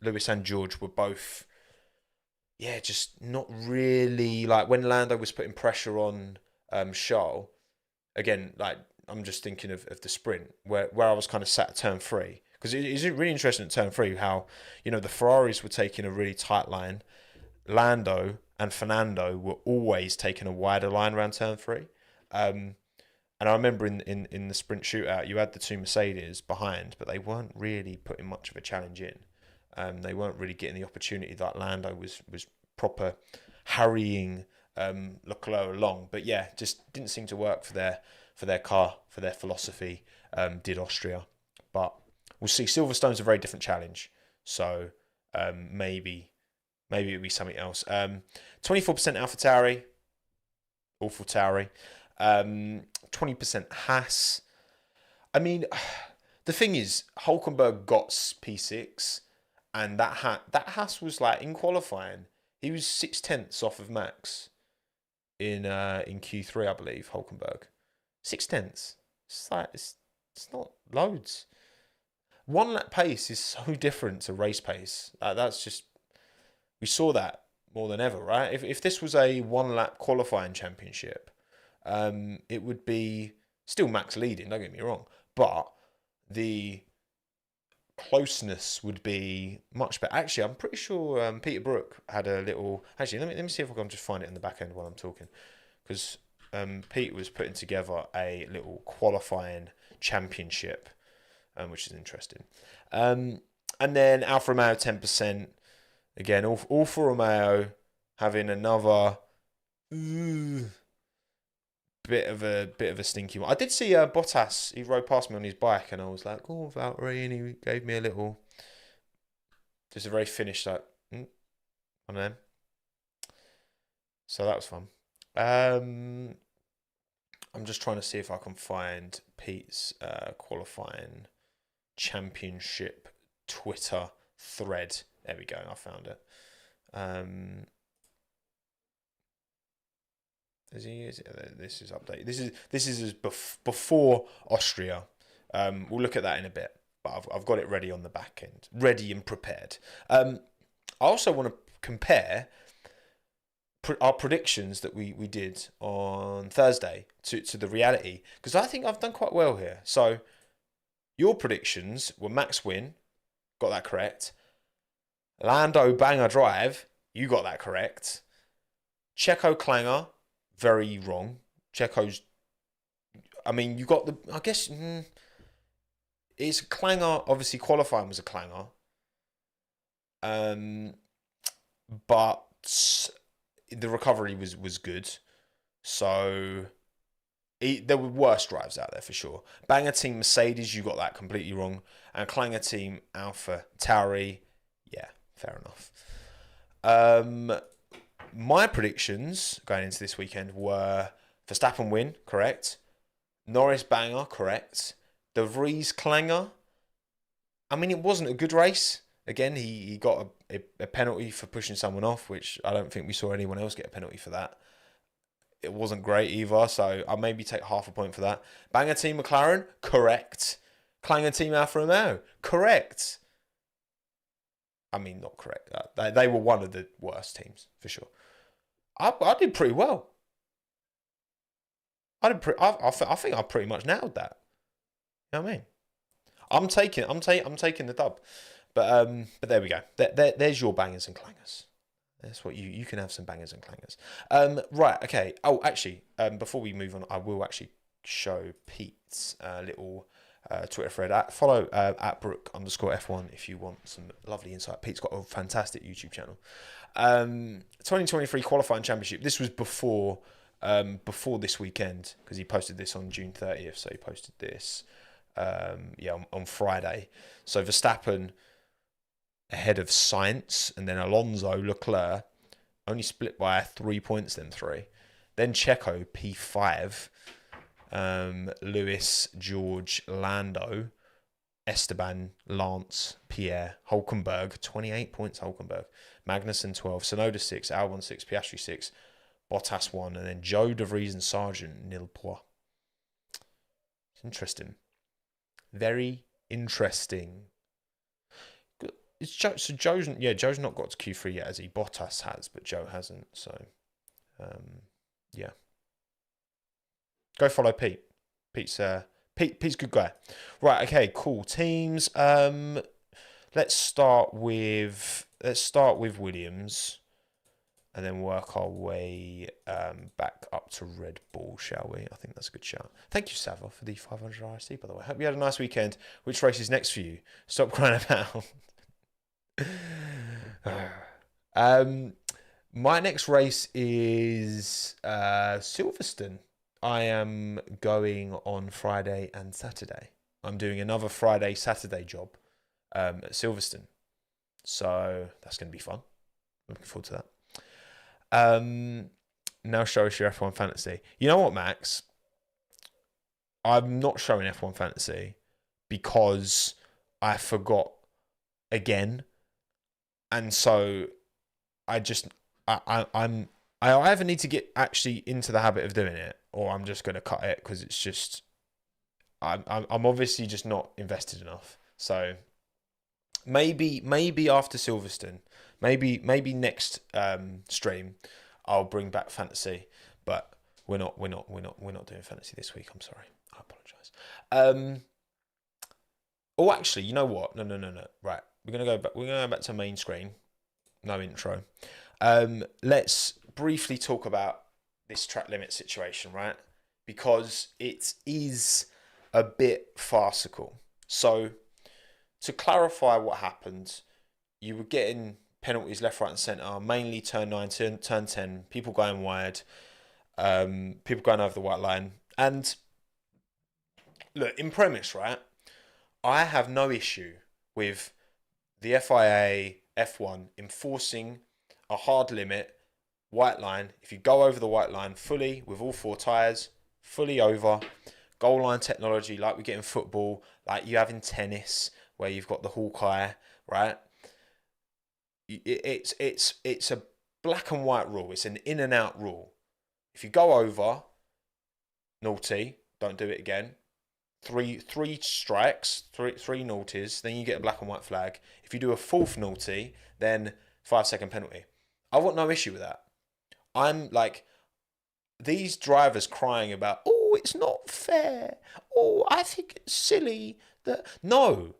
Lewis and George were both, just not really like when Lando was putting pressure on Charles. Again, like I'm just thinking of the sprint where I was kind of sat at turn 3 because it's really interesting at turn 3 how the Ferraris were taking a really tight line. Lando and Fernando were always taking a wider line around turn 3. And I remember in the sprint shootout, you had the two Mercedes behind, but they weren't really putting much of a challenge in. They weren't really getting the opportunity that Lando was proper harrying Leclerc along. But just didn't seem to work for their car, for their philosophy, did Austria. But we'll see. Silverstone's a very different challenge. So maybe it'll be something else. 24% AlphaTauri. Awful Tauri. 20% Haas. I mean, the thing is, Hulkenberg got P6, and that Haas was like in qualifying. He was 0.6 off of Max in Q3, I believe. Hulkenberg, 0.6. It's like it's not loads. 1 lap pace is so different to race pace. That's just. We saw that more than ever, right? If this was a 1 lap qualifying championship, it would be still Max leading, don't get me wrong, but the closeness would be much better. Actually, I'm pretty sure Peter Brook had a little. Actually, let me see if I can just find it in the back end while I'm talking, because Pete was putting together a little qualifying championship, which is interesting. And then Alfa Romeo 10%. Again, Alfa Romeo having another bit of a stinky one. I did see Bottas. He rode past me on his bike, and I was like, "Oh, Valtteri," and he gave me a little, just a very finished like, one of them. So that was fun. I'm just trying to see if I can find Pete's qualifying championship Twitter thread. There we go. I found it. This is updated. This is before Austria. We'll look at that in a bit. But I've got it ready on the back end, ready and prepared. I also want to compare our predictions that we did on Thursday to the reality, because I think I've done quite well here. So your predictions were Max win, got that correct. Lando banger drive, you got that correct. Checo clanger, very wrong. Checo's, I mean, you got the, I guess, it's a clanger. Obviously, qualifying was a clanger. But the recovery was good. So there were worse drives out there for sure. Banger team Mercedes, you got that completely wrong. And clanger team Alpha Tauri, yeah, fair enough. My predictions going into this weekend were Verstappen win, correct. Norris banger, correct. De Vries clanger. I mean, it wasn't a good race. Again, he got a penalty for pushing someone off, which I don't think we saw anyone else get a penalty for that. It wasn't great either, so I'll maybe take half a point for that. Banger team McLaren, correct. Clanger team Alfa Romeo, correct. I mean, not correct. They were one of the worst teams, for sure. I did pretty well. I think I pretty much nailed that. You know what I mean? I'm taking the dub. But there we go. There's your bangers and clangers. That's what you can have some bangers and clangers. Right, okay. Oh, actually, before we move on, I will actually show Pete's little Twitter thread. Follow at Brook_F1 if you want some lovely insight. Pete's got a fantastic YouTube channel. 2023 qualifying championship. This was before this weekend, because he posted this on June 30th. So he posted this on Friday. So Verstappen ahead of Sainz, and then Alonso, Leclerc, only split by 3 points, them three. Then Checo, P5, Lewis, George, Lando, Esteban, Lance, Pierre, Hulkenberg, 28 points, Hulkenberg, Magnussen, 12, Tsunoda, 6, Albon, 6, Piastri, 6, Bottas, 1, and then Joe, De Vries, and Sargent, nil points. It's interesting. Very interesting. It's Joe, so Joe's not got to Q3 yet, as he Bottas has, but Joe hasn't. So, yeah. Go follow Pete. Pete's a good guy. Right. Okay. Cool. Teams. Let's start with Williams, and then work our way back up to Red Bull, shall we? I think that's a good shout. Thank you, Sava, for the 500 RSD, by the way. Hope you had a nice weekend. Which race is next for you? Stop crying about. My next race is Silverstone. I am going on Friday and Saturday. I'm doing another Friday-Saturday job at Silverstone. So that's going to be fun. I'm looking forward to that. Now show us your F1 fantasy. You know what, Max? I'm not showing F1 fantasy because I forgot again. And so I either need to get actually into the habit of doing it, or I'm just going to cut it, because it's just I'm obviously just not invested enough. So maybe after Silverstone, maybe next stream I'll bring back fantasy, but we're not doing fantasy this week. I'm sorry, I apologise. Oh, actually, you know what? No. Right. We're gonna go back to main screen. No intro. Let's briefly talk about this track limit situation, right? Because it is a bit farcical. So, to clarify what happened, you were getting penalties left, right, and centre. Mainly turn 9, turn 10. People going wide. People going over the white line. And look, in premise, right? I have no issue with the FIA, F1 enforcing a hard limit, white line. If you go over the white line fully with all 4 tyres, fully over, goal line technology like we get in football, like you have in tennis, where you've got the Hawkeye, right? It's a black and white rule. It's an in and out rule. If you go over, naughty, don't do it again. Three strikes, three naughties, then you get a black and white flag. If you do a 4th naughty, then 5-second penalty. I've got no issue with that. I'm like, these drivers crying about, oh, it's not fair. Oh, I think it's silly that. No,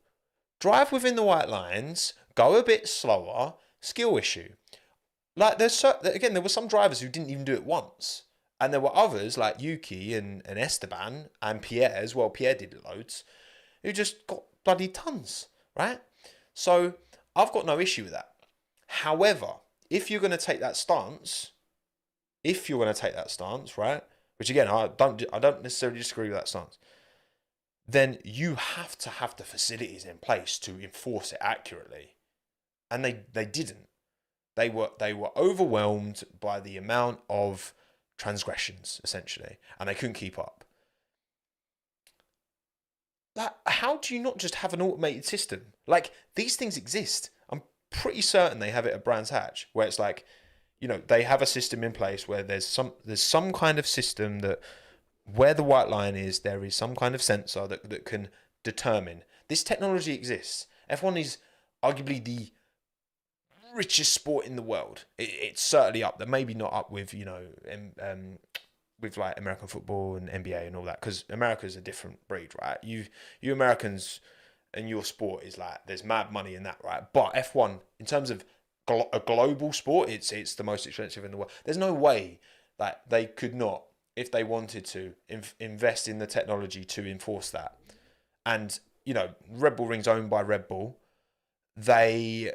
drive within the white lines, go a bit slower, skill issue. Like, again, there were some drivers who didn't even do it once. And there were others like Yuki and Esteban and Pierre as well. Pierre did it loads, who just got bloody tons, right? So I've got no issue with that. However, if you're going to take that stance, right? Which again, I don't necessarily disagree with that stance. Then you have to have the facilities in place to enforce it accurately, and they didn't. They were overwhelmed by the amount of transgressions essentially, and they couldn't keep up. Like, how do you not just have an automated system? Like, these things exist. I'm pretty certain they have it at Brands Hatch, where it's like, they have a system in place where there's some kind of system that where the white line is, there is some kind of sensor that can determine. This technology exists. F1 is arguably the richest sport in the world. It's certainly up there. Maybe not up with, with like American football and NBA and all that, because America's a different breed, right? You Americans and your sport is like, there's mad money in that, right? But F1, in terms of a global sport, it's the most expensive in the world. There's no way that they could not, if they wanted to, invest in the technology to enforce that. And, Red Bull Ring's owned by Red Bull. If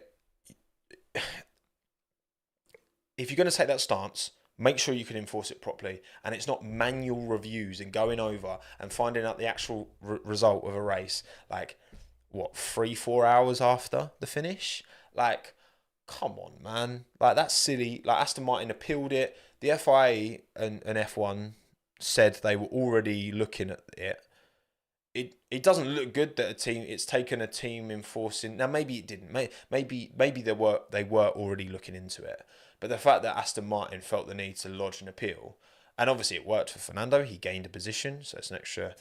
you're going to take that stance, make sure you can enforce it properly, and it's not manual reviews and going over and finding out the actual result of a race, like, 3-4 hours after the finish. Like, come on, man. Like, that's silly. Like, Aston Martin appealed it. The FIA and F1 said they were already looking at it. It doesn't look good that it's taken a team enforcing. Now, maybe it didn't. Maybe they were already looking into it. But the fact that Aston Martin felt the need to lodge an appeal, and obviously it worked for Fernando. He gained a position, so it's an extra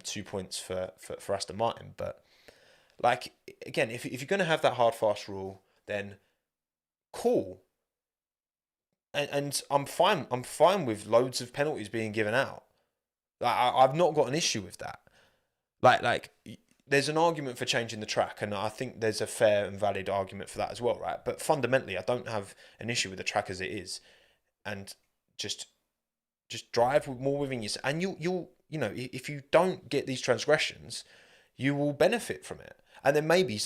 2 points for Aston Martin. But, like, again, if you're going to have that hard fast rule, then cool. And I'm fine. I'm fine with loads of penalties being given out. I've not got an issue with that. Like, there's an argument for changing the track, and I think there's a fair and valid argument for that as well, right? But fundamentally, I don't have an issue with the track as it is, and just drive more within yourself. And you'll if you don't get these transgressions, you will benefit from it. And then maybe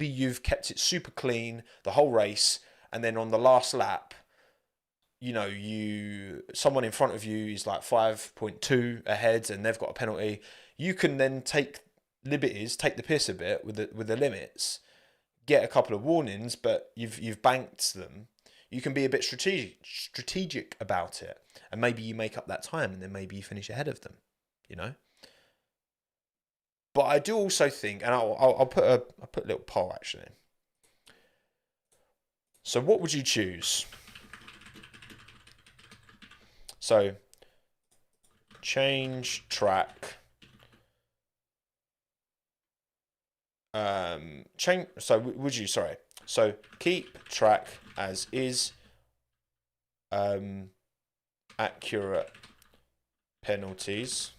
you've kept it super clean the whole race, and then on the last lap, someone in front of you is like 5.2 ahead, and they've got a penalty. You can then take liberties, take the piss a bit with the limits, get a couple of warnings, but you've banked them. You can be a bit strategic about it, and maybe you make up that time, and then maybe you finish ahead of them. But I do also think, and I'll put a little poll actually. So what would you choose? So change track. So keep track as is. Accurate penalties.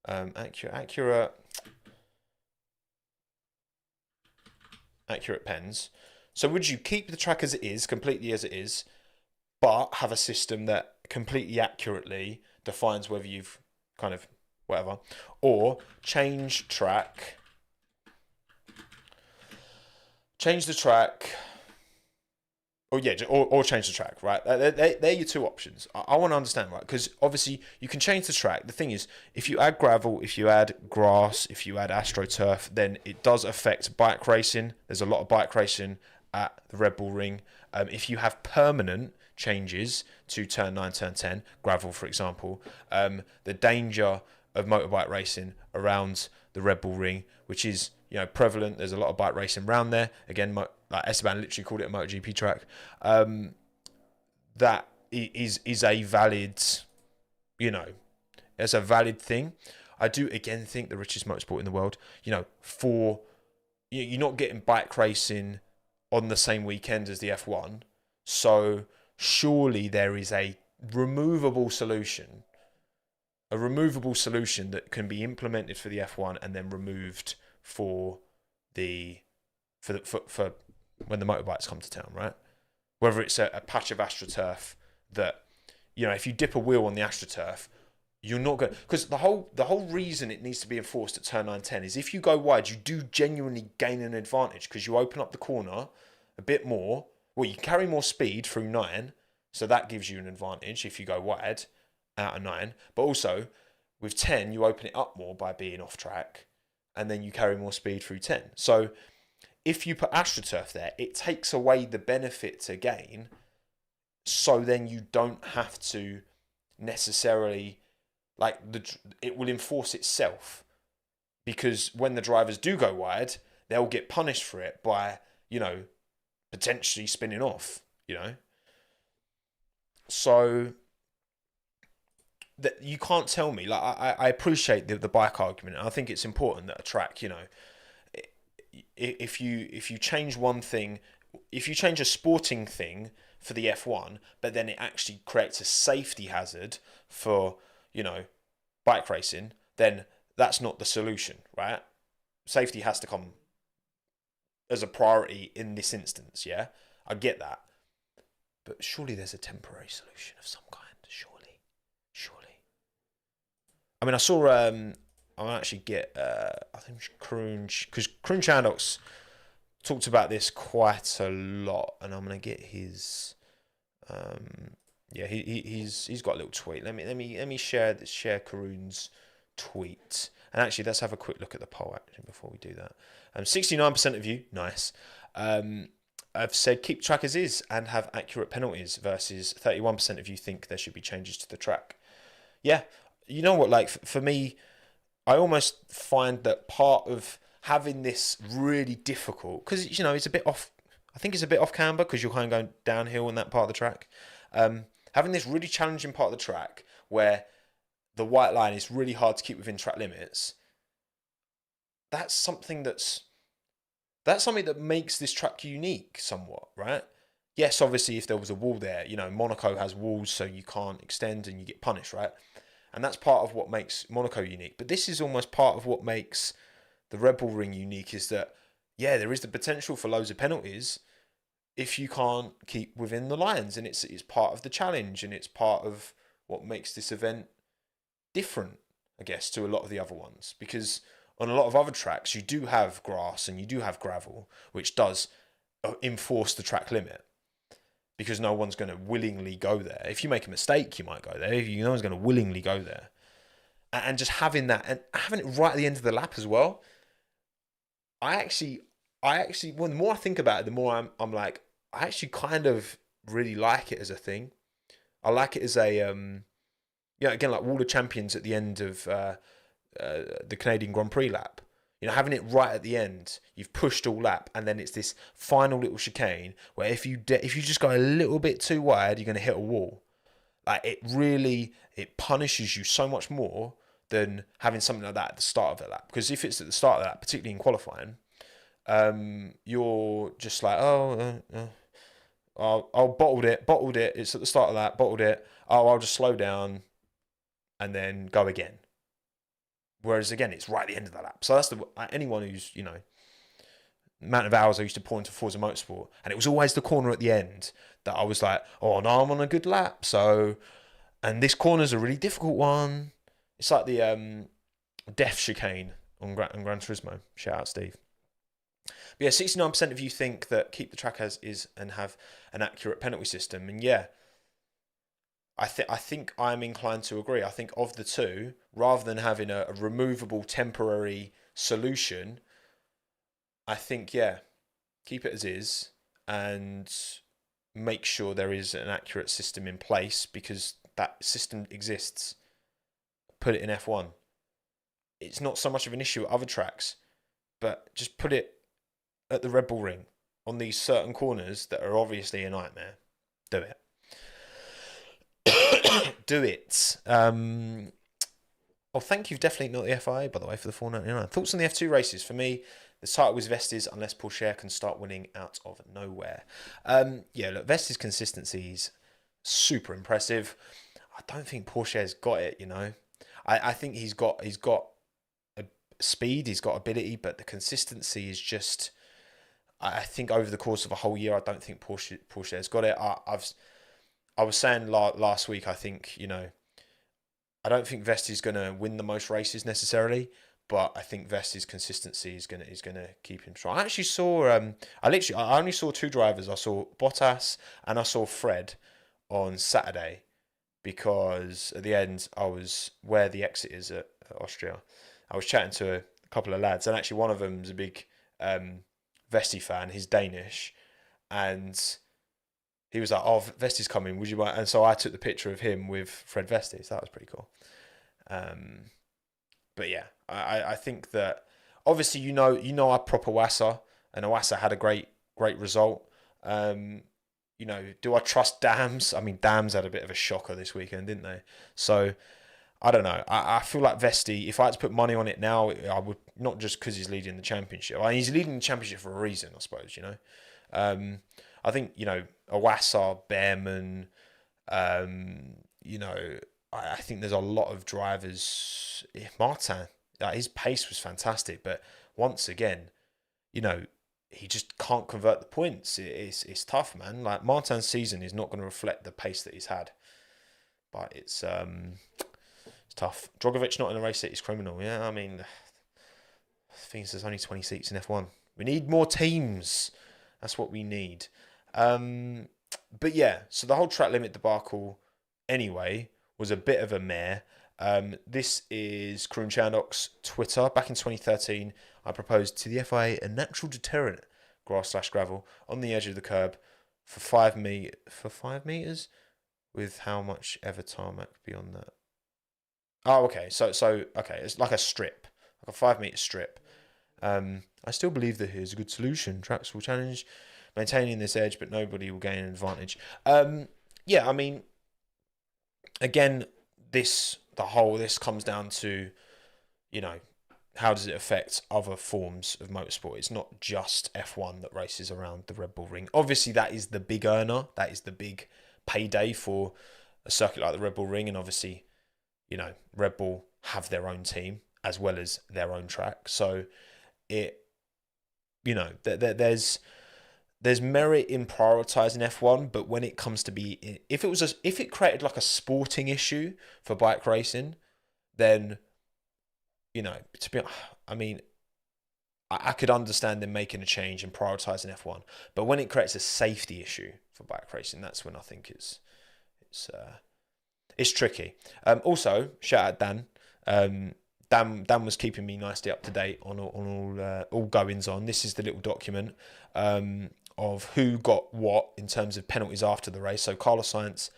Accurate pens. So would you keep the track as it is, completely as it is, but have a system that completely accurately defines whether you've kind of whatever, or change the track, or change the track, right? They're your two options. I want to understand, right? Because obviously you can change the track. The thing is, if you add gravel, if you add grass, if you add AstroTurf, then it does affect bike racing. There's a lot of bike racing at the Red Bull Ring. If you have permanent changes to turn 9, turn 10, gravel, for example, the danger of motorbike racing around the Red Bull Ring, which is prevalent. There's a lot of bike racing around there. Again, like Esteban literally called it a MotoGP track. That is a valid, it's a valid thing. I do again think the richest motorsport in the world. You're not getting bike racing on the same weekend as the F1. So surely there is a removable solution, that can be implemented for the F1 and then removed for the for when the motorbikes come to town, right? Whether it's a patch of AstroTurf that, if you dip a wheel on the AstroTurf, you're not going, because the whole reason it needs to be enforced at turn 9-10 is if you go wide, you do genuinely gain an advantage because you open up the corner a bit more. Well, you carry more speed through 9, so that gives you an advantage if you go wide out of 9. But also with 10, you open it up more by being off track, and then you carry more speed through 10. So if you put AstroTurf there, it takes away the benefit to gain. So then you don't have to necessarily, it will enforce itself, because when the drivers do go wide, they'll get punished for it by, potentially spinning off, So that you can't tell me, I appreciate the bike argument. And I think it's important that a track, if you change one thing, if you change a sporting thing for the F1, but then it actually creates a safety hazard for, bike racing, then that's not the solution, right? Safety has to come as a priority in this instance, yeah? I get that. But surely there's a temporary solution of some kind, surely. I mean, I saw, I'll actually get, I think because Kroon Chandox talked about this quite a lot, and I'm going to get his, he's got a little tweet. Let me share Karoon's tweet. And actually, let's have a quick look at the poll actually before we do that. 69% of you, nice, have said keep track as is and have accurate penalties, versus 31% of you think there should be changes to the track. Yeah, you know what? For me, I almost find that part of having this really difficult, because it's a bit off. I think it's a bit off camber because you're kind of going downhill on that part of the track. Having this really challenging part of the track where the white line is really hard to keep within track limits. That's something that makes this track unique somewhat, right? Yes, obviously, if there was a wall there, Monaco has walls, so you can't extend and you get punished, right? And that's part of what makes Monaco unique. But this is almost part of what makes the Red Bull Ring unique, is that, there is the potential for loads of penalties if you can't keep within the lines. And it's part of the challenge, and it's part of what makes this event different, I guess, to a lot of the other ones. Because on a lot of other tracks, you do have grass and you do have gravel, which does enforce the track limit, because no one's going to willingly go there. If you make a mistake, you might go there. No one's going to willingly go there. And just having that, and having it right at the end of the lap as well, I actually, well, the more I think about it, the more I'm like, I actually kind of really like it as a thing. I like it as a, again, like Wall of Champions at the end of the Canadian Grand Prix lap. Having it right at the end, you've pushed all lap, and then it's this final little chicane where if you just go a little bit too wide, you're going to hit a wall. It punishes you so much more than having something like that at the start of the lap. Because if it's at the start of the lap, particularly in qualifying, you're just like, I'll bottled it. It's at the start of that, bottled it. I'll just slow down and then go again. Whereas again, it's right at the end of the lap. So that's anyone who's, amount of hours I used to pour into Forza Motorsport, and it was always the corner at the end that I was like, oh, no, I'm on a good lap. So, and this corner's a really difficult one. It's like the death chicane on Gran Turismo. Shout out, Steve. But yeah, 69% of you think that keep the track as is and have an accurate penalty system. And yeah, I think I'm inclined to agree. I think of the two, rather than having a removable temporary solution, I think, keep it as is and make sure there is an accurate system in place, because that system exists. Put it in F1. It's not so much of an issue at other tracks, but just put it at the Red Bull Ring on these certain corners that are obviously a nightmare. Do it. Do it. Thank you, definitely not the FIA, by the way, for the $4.99. Thoughts on the F2 races? For me, The title was Vesti's unless Porsche can start winning out of nowhere. Yeah, look, Vesti's consistency is super impressive. I don't think Porsche's got it, you know. I think he's got a speed, he's got ability, but the consistency is just. I think over the course of a whole year, I don't think Porsche's got it. I was saying last week, I think, you know, I don't think Vesti's going to win the most races necessarily, but I think Vesti's consistency is gonna keep him strong. I actually saw I only saw two drivers. I saw Bottas and I saw Fred on Saturday because at the end I was where the exit is at Austria. I was chatting to a couple of lads, and actually one of them is a big Vesti fan. He's Danish, and he was like, "Oh, Vesti's coming. Would you mind?" And so I took the picture of him with Fred Vesti. So that was pretty cool. But yeah, I think that obviously you know I prop Iwasa, and Iwasa had a great result. You know, do I trust Dams? I mean, Dams had a bit of a shocker this weekend, didn't they? So I don't know. I feel like Vesti, if I had to put money on it now, I would, not just because he's leading the championship. I mean, he's leading the championship for a reason, I suppose, you know. I think, you know, Iwasa, Behrman, you know, I think there's a lot of drivers. Martin, his pace was fantastic, but once again, you know, he just can't convert the points. It's tough, man. Like Martin's season is not going to reflect the pace that he's had, but it's tough. Drogovic not in a race is criminal. Yeah, I mean, I think there's only 20 seats in F1. We need more teams. That's what we need. But yeah, so the whole track limit debacle, anyway, was a bit of a mare. This is Karun Chandhok's Twitter. Back in 2013, I proposed to the FIA a natural deterrent, grass/gravel, on the edge of the curb for 5 meters, with how much ever tarmac beyond that. Oh, okay. So okay, it's like a strip, like a 5 meter strip. I still believe that here's a good solution. Tracks will challenge maintaining this edge, but nobody will gain an advantage. Yeah, I mean, again, this comes down to, you know, how does it affect other forms of motorsport? It's not just F1 that races around the Red Bull Ring. Obviously, that is the big earner. That is the big payday for a circuit like the Red Bull Ring. And obviously, you know, Red Bull have their own team as well as their own track. So it, you know, there's merit in prioritizing F1, but when it comes to if it created like a sporting issue for bike racing, then, you know, I mean, I could understand them making a change and prioritizing F1, but when it creates a safety issue for bike racing, that's when I think it's tricky. Also, shout out Dan. Dan was keeping me nicely up to date on all goings on. This is the little document of who got what in terms of penalties after the race. So Carlos Sainz,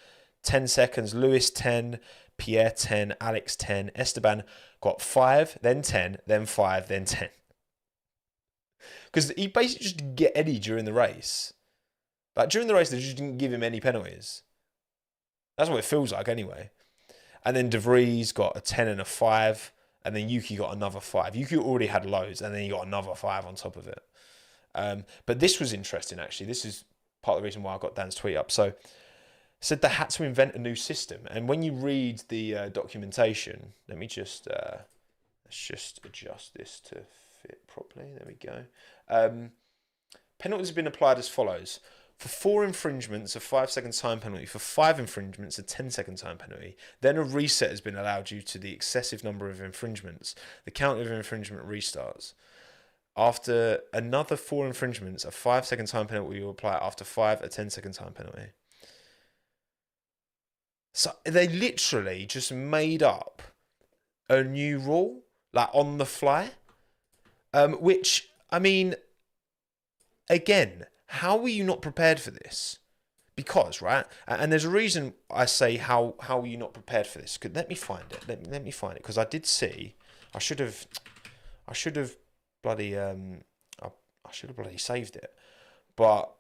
10 seconds, Lewis 10, Pierre 10, Alex 10, Esteban got 5, then 10, then 5, then 10. Because he basically just didn't get any during the race. Like during the race, they just didn't give him any penalties. That's what it feels like anyway. And then De Vries got a 10 and a 5, and then Yuki got another 5. Yuki already had loads, and then he got another 5 on top of it. But this was interesting, actually. This is part of the reason why I got Dan's tweet up. So, said they had to invent a new system. And when you read the documentation, let's just adjust this to fit properly. There we go. Penalties have been applied as follows. For 4 infringements, a 5-second time penalty. For 5 infringements, a 10-second time penalty. Then a reset has been allowed due to the excessive number of infringements. The count of infringement restarts. After another 4 infringements, a 5-second time penalty will apply. After 5, a 10-second time penalty. So they literally just made up a new rule, like on the fly. Which, I mean, again, how were you not prepared for this? Because, right, and there's a reason I say how are you not prepared for this? Let me find it. Let me find it, because I did see. I should have bloody saved it, but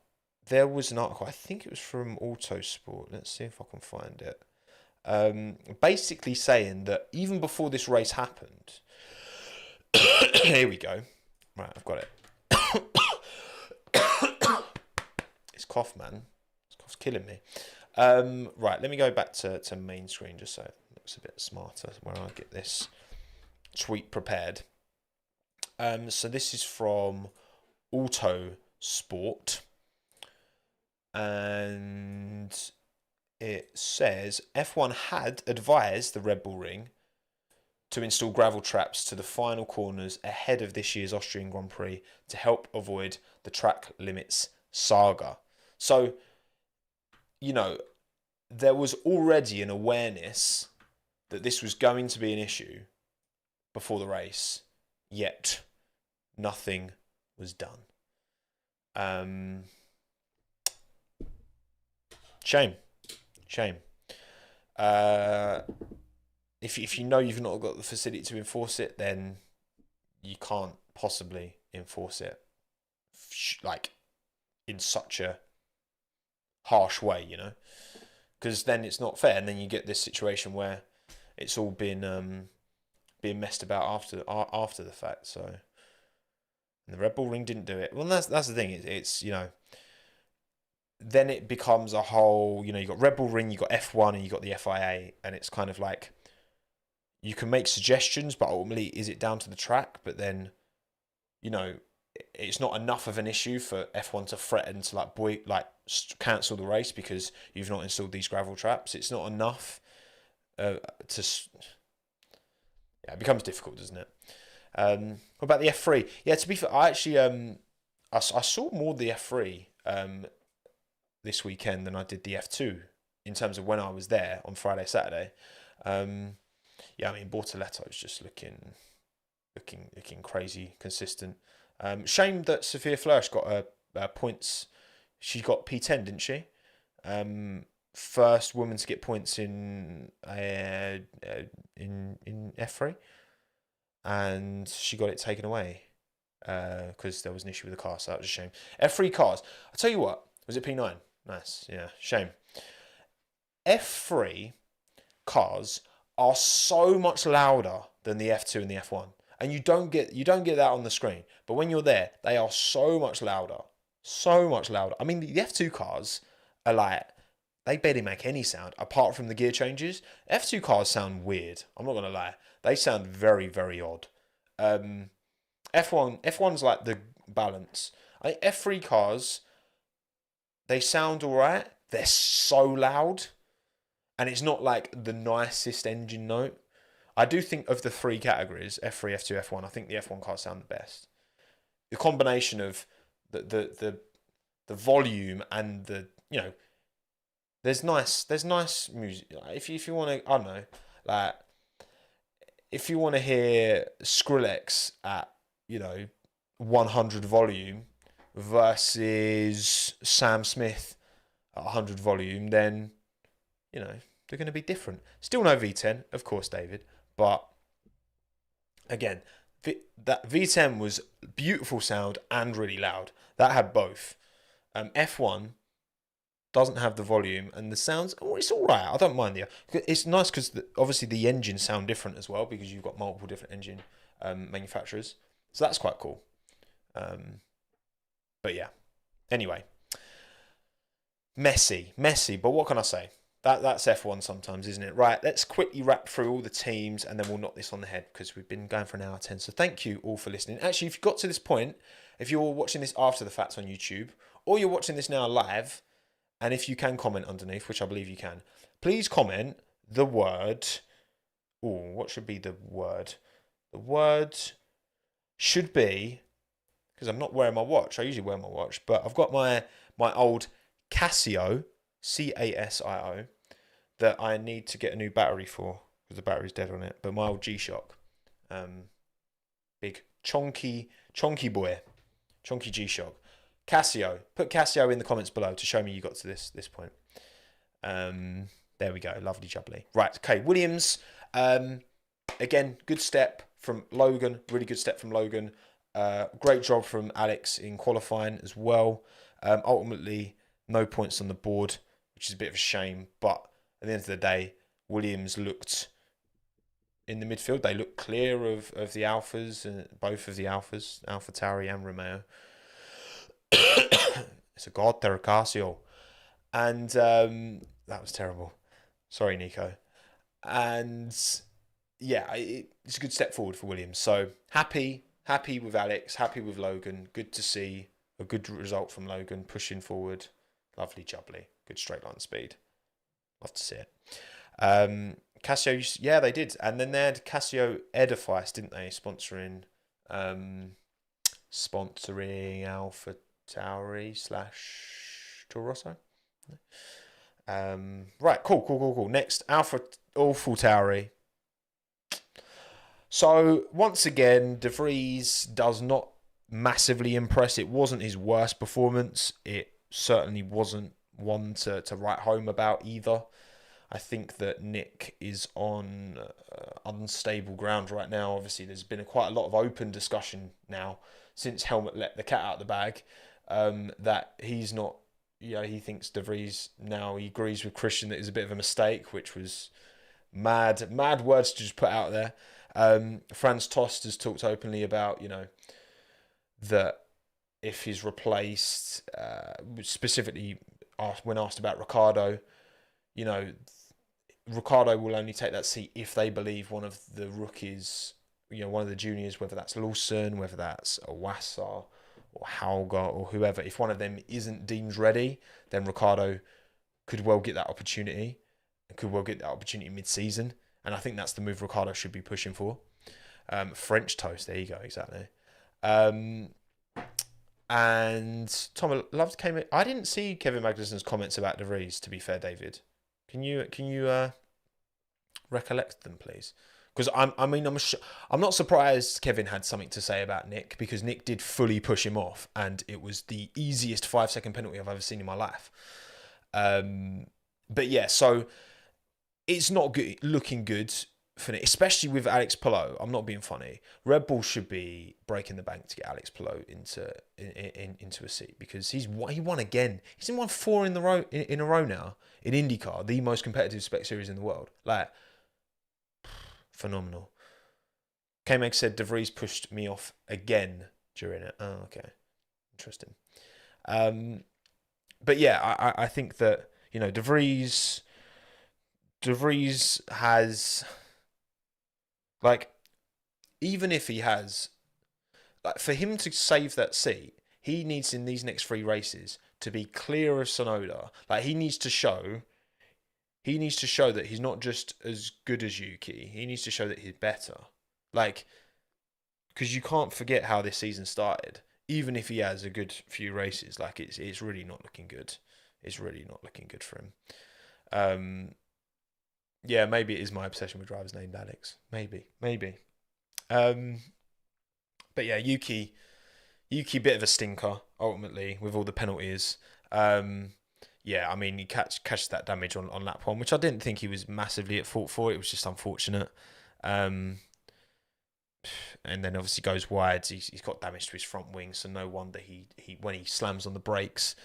there was an article. I think it was from Autosport. Let's see if I can find it. Basically saying that even before this race happened, here we go. Right, I've got it. It's cough, man. This cough's killing me. Right, let me go back to main screen just so it looks a bit smarter when I get this tweet prepared. So this is from Auto Sport, and it says F1 had advised the Red Bull Ring to install gravel traps to the final corners ahead of this year's Austrian Grand Prix to help avoid the track limits saga. So, you know, there was already an awareness that this was going to be an issue before the race, yet nothing was done. Shame. If you know you've not got the facility to enforce it, then you can't possibly enforce it like in such a harsh way, you know, because then it's not fair, and then you get this situation where it's all been being messed about after the fact. So, and the Red Bull Ring didn't do it. Well, that's the thing. It's you know, then it becomes a whole. You know, you got Red Bull Ring, you got F1, and you got the FIA, and it's kind of like you can make suggestions, but ultimately, is it down to the track? But then, you know, it's not enough of an issue for F1 to threaten to cancel the race because you've not installed these gravel traps. It's not enough to. Yeah, it becomes difficult, doesn't it? What about the F3? Yeah, to be fair, I actually I saw more of the F3 this weekend than I did the F2 in terms of when I was there on Friday, Saturday. Yeah, I mean Bortoletto is just looking crazy consistent. Shame that Sophia Flörsch got points. She got P10, didn't she? First woman to get points in F3, and she got it taken away because there was an issue with the car. So that was a shame. F3 cars. I tell you what, was it P9? Nice, yeah, shame. F3 cars are so much louder than the F2 and the F1. And you don't get that on the screen. But when you're there, they are so much louder. So much louder. I mean, the F2 cars are like, they barely make any sound apart from the gear changes. F2 cars sound weird. I'm not going to lie. They sound very, very odd. F1's like the balance. F3 cars, they sound all right. They're so loud. And it's not like the nicest engine note. I do think of the three categories, F3, F2, F1, I think the F1 cars sound the best. The combination of the volume and the, you know, there's nice music. Like if you want to, I don't know, like if you want to hear Skrillex at, you know, 100 volume versus Sam Smith at 100 volume, then, you know, they're going to be different. Still no V10, of course, David. But again, that V10 was beautiful sound and really loud. That had both. F1 doesn't have the volume and the sounds. Oh, it's all right. I don't mind it's nice because obviously the engines sound different as well because you've got multiple different engine manufacturers. So that's quite cool. But yeah. Anyway, messy. But what can I say? That's F1 sometimes, isn't it? Right, let's quickly wrap through all the teams and then we'll knock this on the head because we've been going for an hour 10. So thank you all for listening. Actually, if you got to this point, if you're watching this after the fact on YouTube or you're watching this now live, and if you can comment underneath, which I believe you can, please comment the word. Oh, what should be the word? The word should be, because I'm not wearing my watch. I usually wear my watch, but I've got my old Casio, Casio, that I need to get a new battery for because the battery's dead on it. But my old G-Shock, big chonky boy, chonky G-Shock, Casio. Put Casio in the comments below to show me you got to this point. There we go, lovely jubbly. Right, okay, Williams. Again, good step from Logan. Really good step from Logan. Great job from Alex in qualifying as well. Ultimately, no points on the board, which is a bit of a shame. But at the end of the day, Williams looked in the midfield. They look clear of the Alphas, both of the Alphas, AlphaTauri and Romeo. It's a god, Terracasio. And that was terrible. Sorry, Nico. And yeah, it's a good step forward for Williams. So happy with Alex, happy with Logan. Good to see a good result from Logan, pushing forward. Lovely jubbly. Good straight line speed. Love to see it. Casio, yeah, they did. And then they had Casio Edifice, didn't they? Sponsoring Alpha Tauri / Toro Rosso. Right, cool. Next, Alpha Tauri. So once again, De Vries does not massively impress. It wasn't his worst performance. It certainly wasn't one to write home about either. I think that Nick is on unstable ground right now. Obviously, there's been quite a lot of open discussion now since Helmut let the cat out of the bag that he's not. He thinks De Vries now. He agrees with Christian that it was a bit of a mistake, which was mad words to just put out there. Franz Tost has talked openly about that if he's replaced, specifically when asked about Ricardo, Ricardo will only take that seat if they believe one of the rookies, one of the juniors, whether that's Lawson, whether that's Owassa or Hauger or whoever, if one of them isn't deemed ready, then Ricardo could well get that opportunity. Mid-season. And I think that's the move Ricardo should be pushing for. French toast, there you go, exactly. And Tom I didn't see Kevin Magnussen's comments about De Vries, to be fair, David. Can you recollect them, please? Because I'm not surprised Kevin had something to say about Nick, because Nick did fully push him off, and it was the easiest 5-second penalty I've ever seen in my life. But yeah, so it's not good, looking good for Nick, especially with Alex Palou. I'm not being funny. Red Bull should be breaking the bank to get Alex Palou into a seat, because he won again. He's won 4 in a row now in IndyCar, the most competitive spec series in the world. Like, phenomenal. K-Meg said De Vries pushed me off again during it. Oh, okay, interesting. But yeah, I think that De Vries has, like, even if he has, like, for him to save that seat, he needs in these next 3 races to be clear of Tsunoda. Like, he needs to show that he's not just as good as Yuki. He needs to show that he's better. Like, because you can't forget how this season started. Even if he has a good few races, like, it's really not looking good. It's really not looking good for him. Yeah, maybe it is my obsession with drivers named Alex. Maybe. But yeah, Yuki, bit of a stinker ultimately with all the penalties. Yeah, I mean, he catches that damage on lap 1, which I didn't think he was massively at fault for. It was just unfortunate. And then obviously goes wide. He's got damage to his front wing, so no wonder he when he slams on the brakes,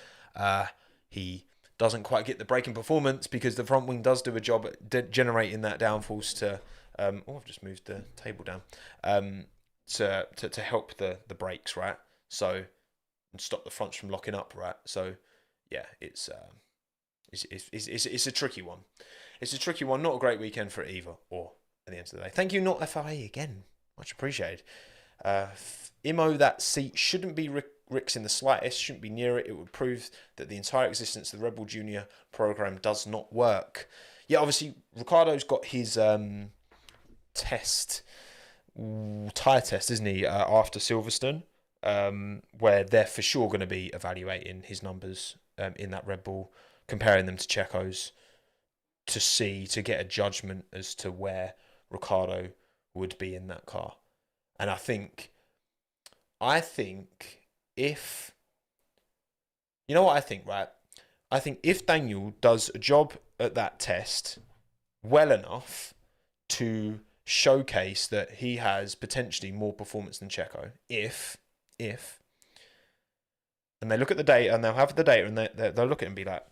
he doesn't quite get the braking performance, because the front wing does do a job at generating that downforce to. I've just moved the table down. To help the brakes, right? So, and stop the fronts from locking up, right? So, yeah, it's a tricky one. It's a tricky one. Not a great weekend for it either. Or at the end of the day, thank you, not FIA again. Much appreciated. Imo, that seat shouldn't be Rick's in the slightest. Shouldn't be near it. It would prove that the entire existence of the Red Bull Junior program does not work. Yeah, obviously Ricardo's got his tyre test, isn't he? After Silverstone, where they're for sure going to be evaluating his numbers in that Red Bull, comparing them to Checo's, to get a judgment as to where Ricardo would be in that car. And I think if, you know what I think, right? I think if Daniel does a job at that test well enough to showcase that he has potentially more performance than Checo, if and they look at the data, and they'll have the data, and they'll look at it and be like,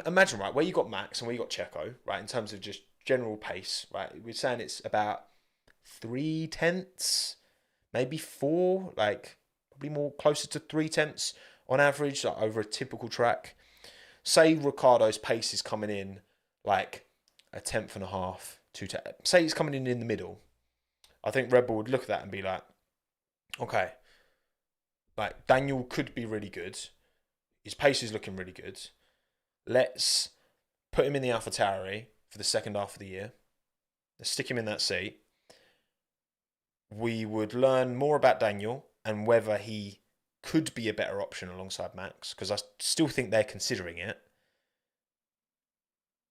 imagine, right, where you got Max and where you got Checo, right, in terms of just general pace, right? We're saying it's about 3/10, maybe 4, like probably more closer to 3/10 on average, like over a typical track. Say Ricciardo's pace is coming in like a tenth and a half, 2 say it's coming in the middle. I think Red Bull would look at that and be like, okay, like Daniel could be really good. His pace is looking really good. Let's put him in the AlphaTauri for the second half of the year. Let's stick him in that seat. We would learn more about Daniel and whether he could be a better option alongside Max, because I still think they're considering it.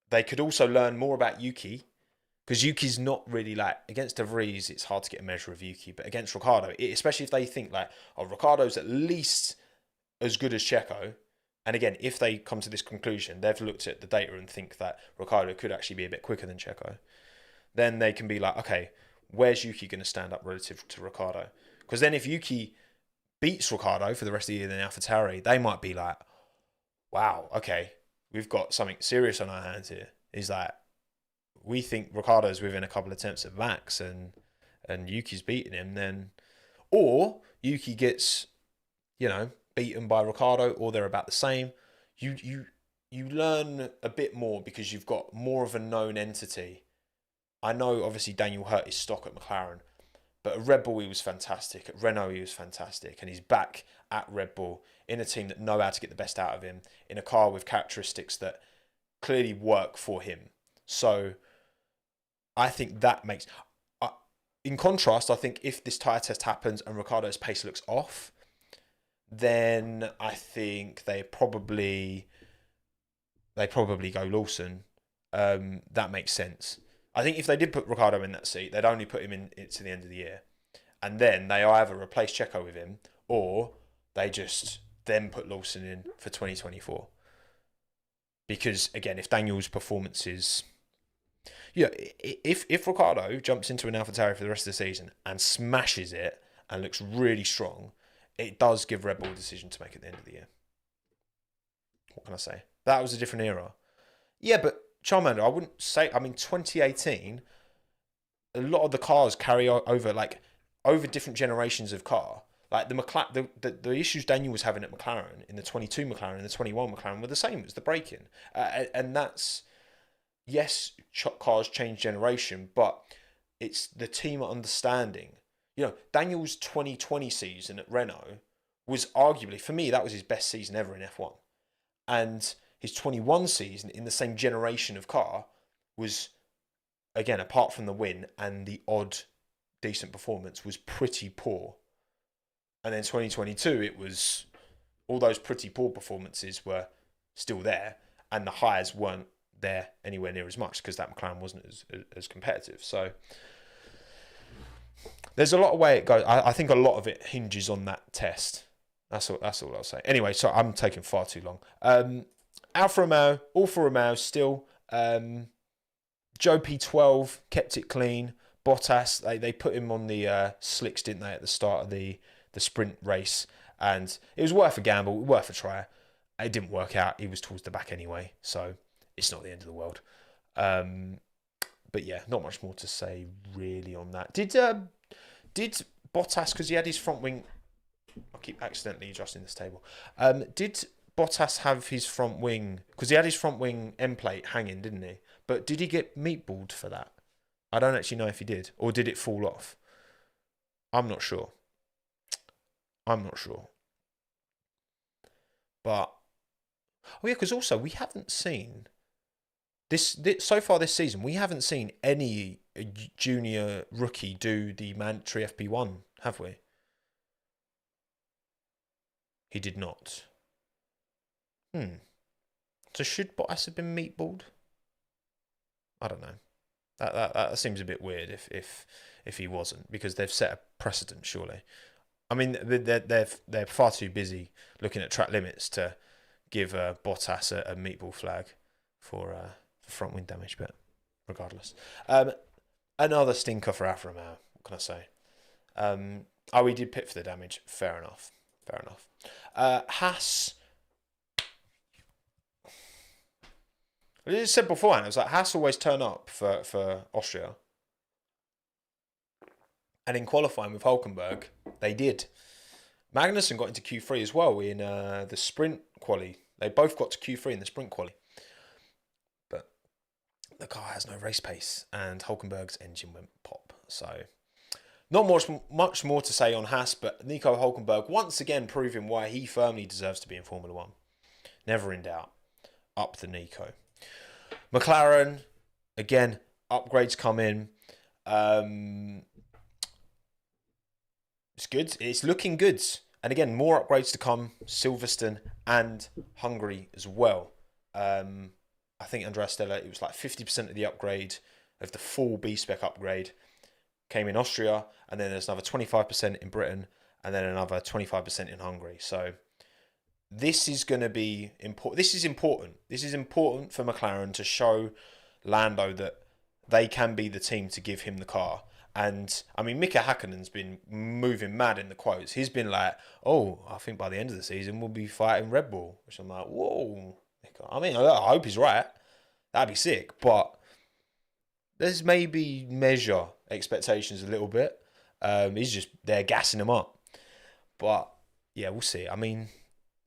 They could also learn more about Yuki, because Yuki's not really like, against De Vries, it's hard to get a measure of Yuki, but against Ricciardo, especially if they think like, oh, Ricciardo's at least as good as Checo. And again, if they come to this conclusion, they've looked at the data and think that Ricciardo could actually be a bit quicker than Checo. Then they can be like, okay, where's Yuki going to stand up relative to Ricciardo? Because then if Yuki beats Ricciardo for the rest of the year in AlphaTauri, they might be like, wow, okay, we've got something serious on our hands here. He's like, we think Ricciardo's within a couple of attempts of Max and Yuki's beating him, then, or Yuki gets, beaten by Ricciardo, or they're about the same. You learn a bit more because you've got more of a known entity. I know obviously Daniel hurt his stock at McLaren, but at Red Bull he was fantastic. At Renault he was fantastic, and he's back at Red Bull in a team that know how to get the best out of him, in a car with characteristics that clearly work for him. So I think that makes... in contrast, I think if this tyre test happens and Ricciardo's pace looks off, then I think they probably go Lawson. That makes sense. I think if they did put Ricciardo in that seat, they'd only put him in it to the end of the year. And then they either replace Checo with him, or they just then put Lawson in for 2024. Because, again, if Daniel's performance is... if Ricciardo jumps into an AlphaTauri for the rest of the season and smashes it and looks really strong, it does give Red Bull a decision to make at the end of the year. What can I say? That was a different era. Yeah, but Charmander, I wouldn't say... 2018, a lot of the cars carry over, over different generations of car. Like the issues Daniel was having at McLaren, in the 22 McLaren and the 21 McLaren, were the same as the braking. And that's... Yes, cars change generation, but it's the team understanding. Daniel's 2020 season at Renault was arguably, for me, that was his best season ever in F1. And his 21 season in the same generation of car was, again, apart from the win and the odd decent performance, was pretty poor. And then 2022, it was, all those pretty poor performances were still there, and the highs weren't there anywhere near as much because that McLaren wasn't as competitive. So there's a lot of way it goes. I think a lot of it hinges on that test. That's all I'll say. Anyway, so I'm taking far too long. Alfa Romeo still. Joe P12 kept it clean. Bottas, they put him on the slicks, didn't they, at the start of the sprint race, and it was worth a gamble, worth a try. It didn't work out. He was towards the back anyway, so it's not the end of the world. But yeah, not much more to say really on that. Did Bottas, because he had his front wing... I keep accidentally adjusting this table. Did Bottas have his front wing... Because he had his front wing end plate hanging, didn't he? But did he get meatballed for that? I don't actually know if he did. Or did it fall off? I'm not sure. But... Oh yeah, because also we haven't seen... This so far this season, we haven't seen any junior rookie do the mandatory FP1, have we? He did not. So should Bottas have been meatballed? I don't know. That seems a bit weird if he wasn't, because they've set a precedent, surely. I mean, they're far too busy looking at track limits to give Bottas a meatball flag for front wing damage, but regardless. Another stinker for Alfa Romeo. What can I say? He did pit for the damage. Fair enough. Haas. I just said beforehand, it was like Haas always turn up for Austria. And in qualifying with Hulkenberg, they did. Magnussen got into Q3 as well in the sprint quali. They both got to Q3 in the sprint quali. But the car has no race pace, and Hulkenberg's engine went pop. So, not much more to say on Haas, but Nico Hulkenberg once again proving why he firmly deserves to be in Formula 1. Never in doubt. Up the Nico. McLaren, again, upgrades come in. It's good. It's looking good. And again, more upgrades to come. Silverstone and Hungary as well. I think Andrea Stella, it was like 50% of the upgrade of the full B-spec upgrade came in Austria. And then there's another 25% in Britain. And then another 25% in Hungary. So this is going to be important. This is important. This is important for McLaren to show Lando that they can be the team to give him the car. And, I mean, Mika Häkkinen's been moving mad in the quotes. He's been like, oh, I think by the end of the season, we'll be fighting Red Bull. Which I'm like, whoa. Mika. I mean, I hope he's right. That'd be sick. But let's maybe measure expectations a little bit. He's just there gassing him up. But, yeah, we'll see. I mean,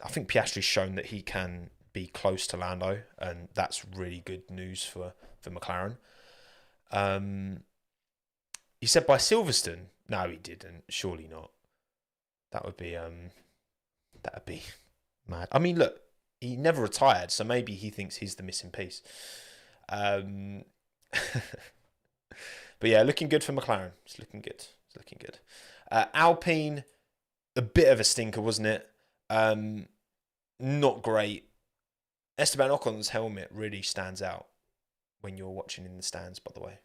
I think Piastri's shown that he can be close to Lando. And that's really good news for McLaren. He said by Silverstone. No, he didn't. Surely not. That would be mad. I mean, look, he never retired, so maybe he thinks he's the missing piece. But yeah, looking good for McLaren. It's looking good. It's looking good. Alpine, a bit of a stinker, wasn't it? Not great. Esteban Ocon's helmet really stands out when you're watching in the stands, by the way.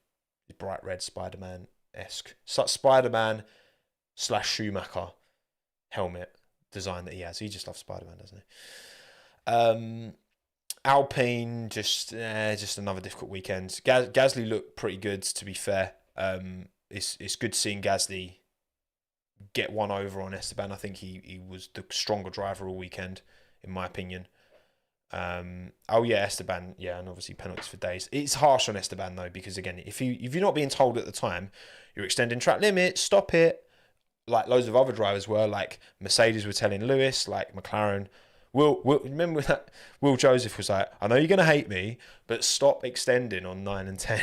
His bright red Spider-Man-esque. Spider-Man / Schumacher helmet design that he has. He just loves Spider-Man, doesn't he? Alpine, just another difficult weekend. Gasly looked pretty good, to be fair. It's good seeing Gasly get one over on Esteban. I think he was the stronger driver all weekend, in my opinion. Esteban, and obviously penalties for days. It's harsh on Esteban though, because again, if you're not being told at the time you're extending track limit, stop it, like loads of other drivers were, like Mercedes were telling Lewis, like McLaren. Remember that Will Joseph was like, I know you're gonna hate me, but stop extending on 9 and 10.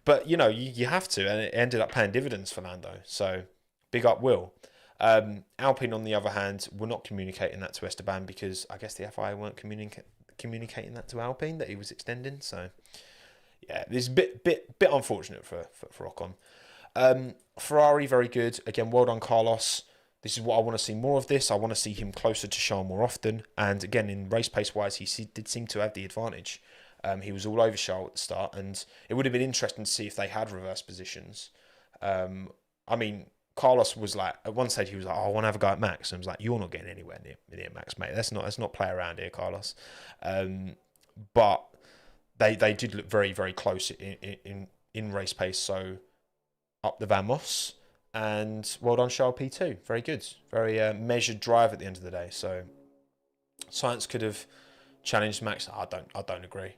But you know, you have to, and it ended up paying dividends for Lando. So big up Will. Alpine, on the other hand, were not communicating that to Esteban because I guess the FIA weren't communicating that to Alpine that he was extending. So, yeah, it's a bit unfortunate for Ocon. Ferrari, very good. Again, well done, Carlos. This is what I want to see more of this. I want to see him closer to Charles more often. And again, in race pace wise, he did seem to have the advantage. He was all over Charles at the start, and it would have been interesting to see if they had reverse positions. I mean, Carlos was like, at one stage he was like, oh, I want to have a go at Max. And I was like, you're not getting anywhere near Max, mate. Let's not play around here, Carlos. But they did look very, very close in race pace. So up the Van Moss. And well done, Charles P2. Very good. Very measured drive at the end of the day. So Sainz could have challenged Max. I don't agree.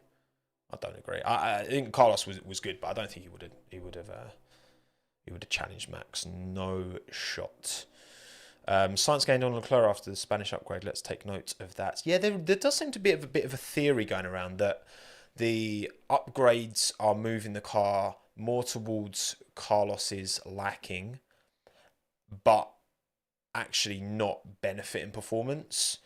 I think Carlos was good, but I don't think he would have challenged Max. No shot. Sainz gained on Leclerc after the Spanish upgrade. Let's take note of that. Yeah, there does seem to be a bit of a theory going around that the upgrades are moving the car more towards Carlos's lacking, but actually not benefiting performance.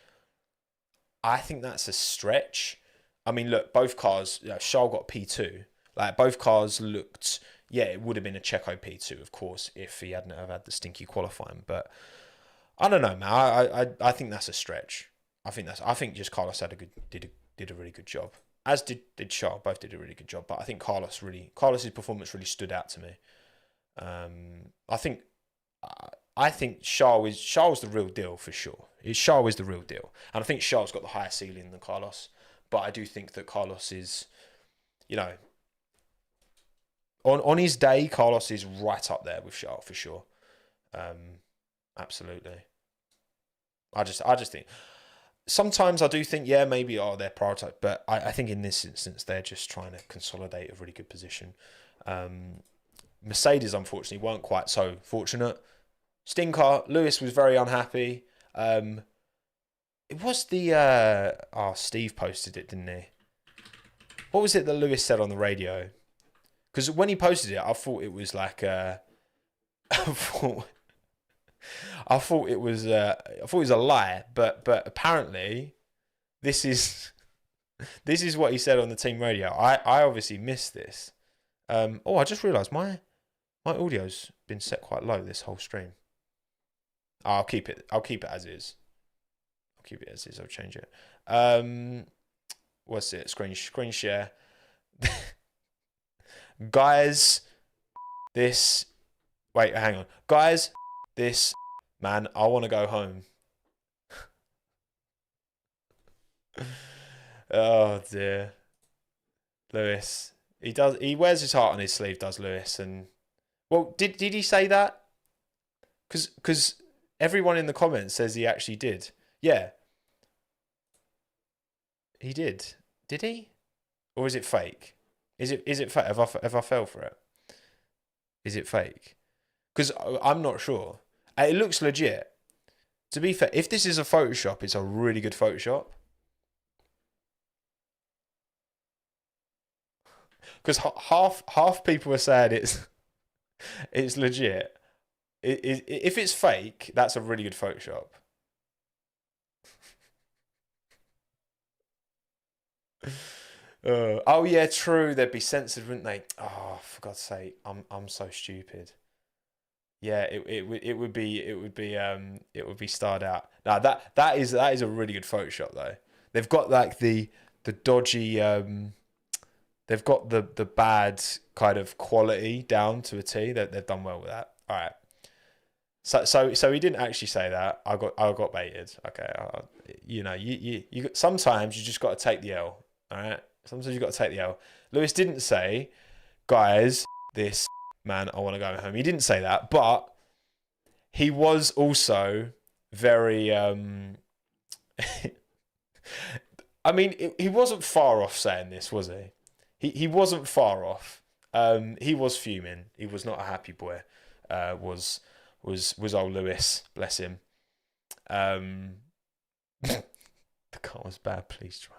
I think that's a stretch. I mean, look, both cars, Charles got P2. Like, both cars looked, it would have been a Checo P2, of course, if he hadn't have had the stinky qualifying. But I don't know, man. I think that's a stretch. I think just Carlos did a really good job. As did Charles. Both did a really good job. But I think Carlos's performance really stood out to me. I think Charles was the real deal for sure. Charles is the real deal, and I think Charles got the higher ceiling than Carlos. But I do think that Carlos is, on his day, Carlos is right up there with Charles for sure. Absolutely. I just think sometimes I do think, yeah, maybe they're prioritised, but I think in this instance they're just trying to consolidate a really good position. Mercedes unfortunately weren't quite so fortunate. Stinker, Lewis was very unhappy. It was the Steve posted it, didn't he? What was it that Lewis said on the radio? Because when he posted it, I thought it was like I thought it was a lie, but apparently this is what he said on the team radio. I obviously missed this. I just realised my audio's been set quite low this whole stream. I'll keep it as is. I'll change it. What's it? Screen share. Guys, this. Wait, hang on. Guys, this. Man, I want to go home. Oh dear. Lewis. He wears his heart on his sleeve, does Lewis? And well, did he say that? Because everyone in the comments says he actually did. Yeah. He did. Did he? Or is it fake? Is it fake? Have I fell for it? Is it fake? Because I'm not sure. It looks legit. To be fair, if this is a Photoshop, it's a really good Photoshop. Because half people are saying it's legit. If it's fake, that's a really good Photoshop. Oh yeah, true. They'd be censored, wouldn't they? Oh, for God's sake, I'm so stupid. Yeah, it would be starred out. Now that is a really good Photoshop though. They've got like the dodgy they've got the bad kind of quality down to a T. They've done well with that. All right. So he didn't actually say that. I got baited. Okay. You sometimes you just got to take the L. All right. Sometimes you got to take the L. Lewis didn't say, guys, this man, I want to go home. He didn't say that, but he was also very. I mean, he wasn't far off saying this, was he? He wasn't far off. He was fuming. He was not a happy boy. Was old Lewis? Bless him. The car was bad. Please drive.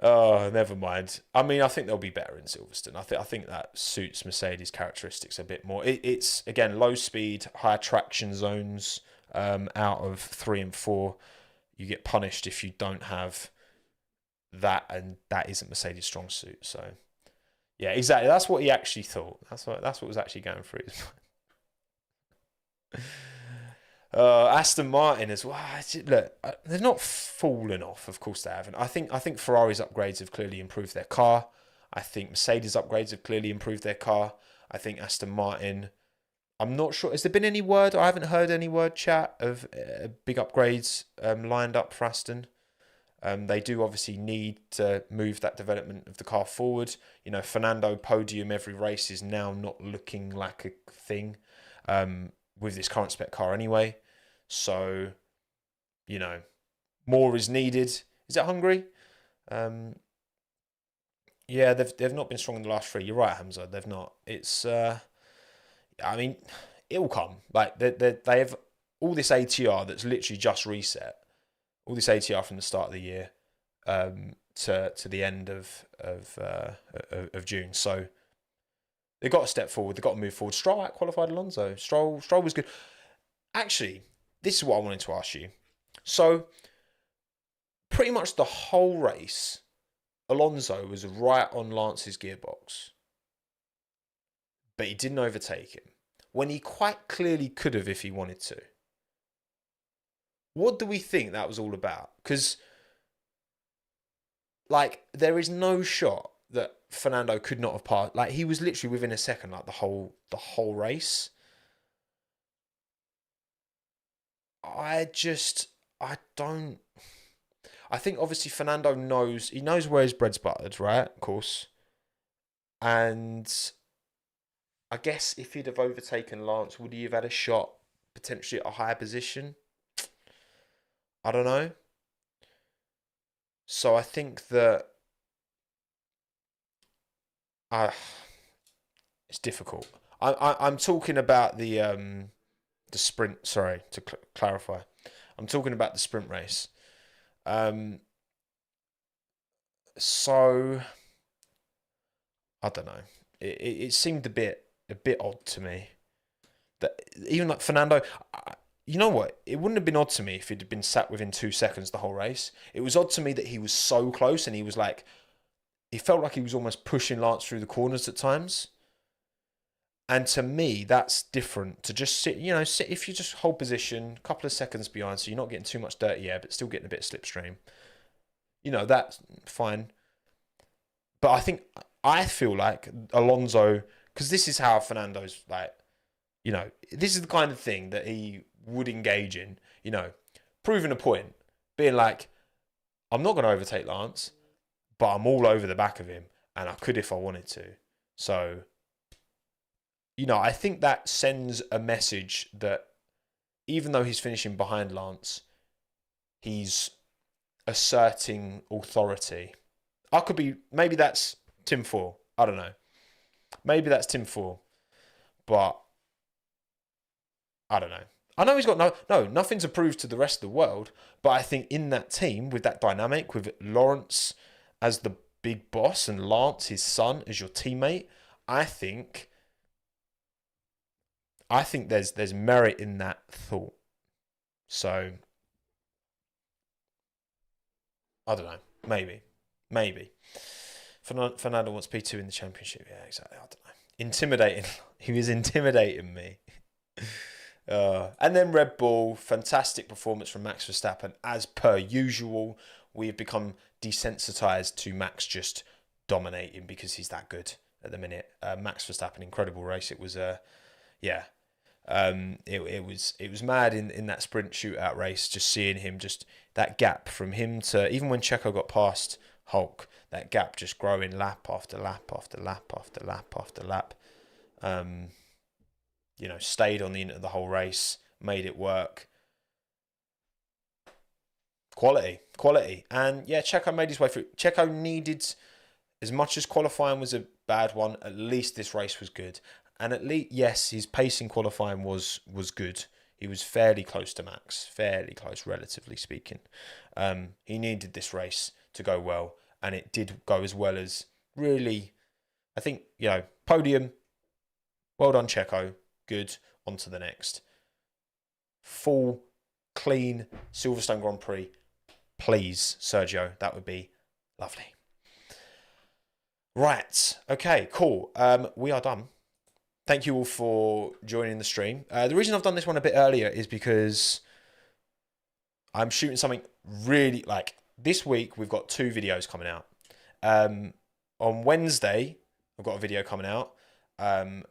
Oh, never mind. I mean, I think they'll be better in Silverstone. I think that suits Mercedes' characteristics a bit more. It's again low speed, high traction zones. Out of 3 and 4, you get punished if you don't have that, and that isn't Mercedes' strong suit. So, yeah, exactly. That's what he actually thought. That's what was actually going through his mind. Aston Martin as well. Look, they've not fallen off. Of course they haven't. I think Ferrari's upgrades have clearly improved their car. I think Mercedes' upgrades have clearly improved their car. I think Aston Martin. I'm not sure. Has there been any word? I haven't heard any word chat of big upgrades lined up for Aston. They do obviously need to move that development of the car forward. You know, Fernando podium every race is now not looking like a thing with this current spec car anyway. So, you know, more is needed. Is it Hungary? Yeah, they've not been strong in the last 3. You're right, Hamza. They've not. It's I mean, it'll come. Like they have all this ATR that's literally just reset. All this ATR from the start of the year to the end of June. So they've got to step forward. They've got to move forward. Stroll out-qualified Alonso. Stroll was good. Actually, this is what I wanted to ask you. So pretty much the whole race, Alonso was right on Lance's gearbox, but he didn't overtake him when he quite clearly could have if he wanted to. What do we think that was all about? Because, like, there is no shot that Fernando could not have passed. Like, he was literally within a second, like the whole race. I don't. I think obviously Fernando knows where his bread's buttered, right? Of course. And I guess if he'd have overtaken Lance, would he have had a shot potentially at a higher position? I don't know. So I think that I it's difficult. I'm talking about the sprint. Sorry, to clarify, I'm talking about the sprint race. Um, so I don't know. It seemed a bit odd to me that even like Fernando. You know what? It wouldn't have been odd to me if he'd have been sat within 2 seconds the whole race. It was odd to me that he was so close and he was like, he felt like he was almost pushing Lance through the corners at times. And to me, that's different to just sit, sit if you just hold position, a couple of seconds behind, so you're not getting too much dirty air, but still getting a bit of slipstream. That's fine. But I feel like Alonso, because this is how Fernando's like, this is the kind of thing that he would engage in, proving a point, being like, I'm not going to overtake Lance, but I'm all over the back of him, and I could if I wanted to. So, I think that sends a message that even though he's finishing behind Lance, he's asserting authority. Maybe that's Tim 4. I don't know. Maybe that's Tim 4. But I don't know. I know he's got nothing to prove to the rest of the world. But I think in that team, with that dynamic, with Lawrence as the big boss and Lance, his son, as your teammate, I think there's merit in that thought. So I don't know. Maybe. Fernando wants P2 in the championship. Yeah, exactly. I don't know. Intimidating. He was intimidating me. And then Red Bull, fantastic performance from Max Verstappen. As per usual, we've become desensitized to Max just dominating because he's that good at the minute. Max Verstappen, incredible race. It was yeah. It was mad in that sprint shootout race, just seeing him, just that gap from him to, even when Checo got past Hulk, that gap just growing lap after lap after lap after lap after lap. Stayed on the whole race, made it work. Quality. And yeah, Checo made his way through. Checo needed, as much as qualifying was a bad one, at least this race was good. And at least, yes, his pacing qualifying was good. He was fairly close to Max, fairly close, relatively speaking. He needed this race to go well, and it did go as well as really, I think, podium, well done, Checo, good, on to the next. Full, clean Silverstone Grand Prix, please, Sergio, that would be lovely. Right, okay, cool. We are done. Thank you all for joining the stream. The reason I've done this one a bit earlier is because I'm shooting something really, like, this week we've got 2 videos coming out. On Wednesday, I've got a video coming out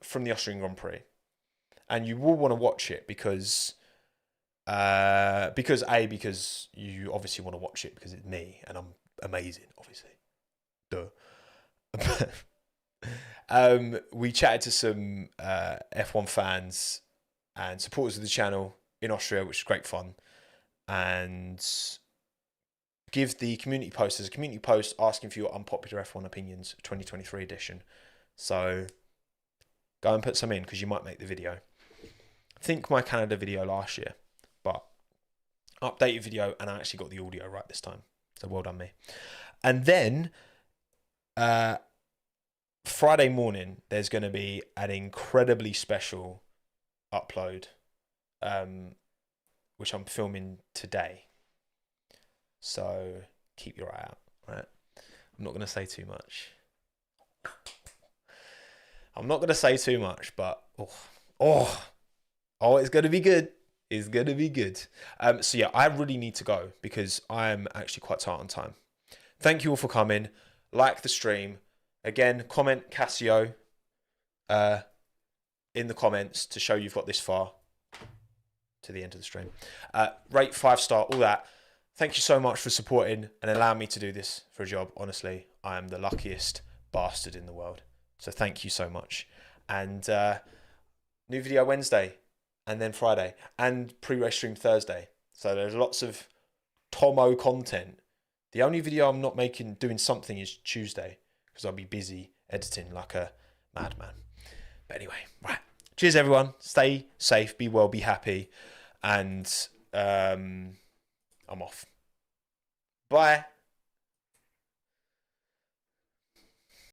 from the Austrian Grand Prix. And you will want to watch it because you obviously want to watch it because it's me and I'm amazing, obviously. Duh. We chatted to some F1 fans and supporters of the channel in Austria, which is great fun, and give the community post. There's a community post asking for your unpopular F1 opinions, 2023 edition. So go and put some in because you might make the video. I think my Canada video last year, but updated video, and I actually got the audio right this time. So well done me. And then Friday morning, there's going to be an incredibly special upload, which I'm filming today. So keep your eye out, right? I'm not going to say too much. But it's going to be good. It's going to be good. So yeah, I really need to go because I'm actually quite tight on time. Thank you all for coming. Like the stream. Again, comment Casio in the comments to show you've got this far to the end of the stream. Rate 5-star, all that. Thank you so much for supporting and allowing me to do this for a job. Honestly, I am the luckiest bastard in the world. So thank you so much. And new video Wednesday and then Friday and pre-race stream Thursday. So there's lots of Tommo content. The only video I'm not doing something is Tuesday, because I'll be busy editing like a madman. But anyway, right. Cheers, everyone. Stay safe, be well, be happy. And I'm off. Bye.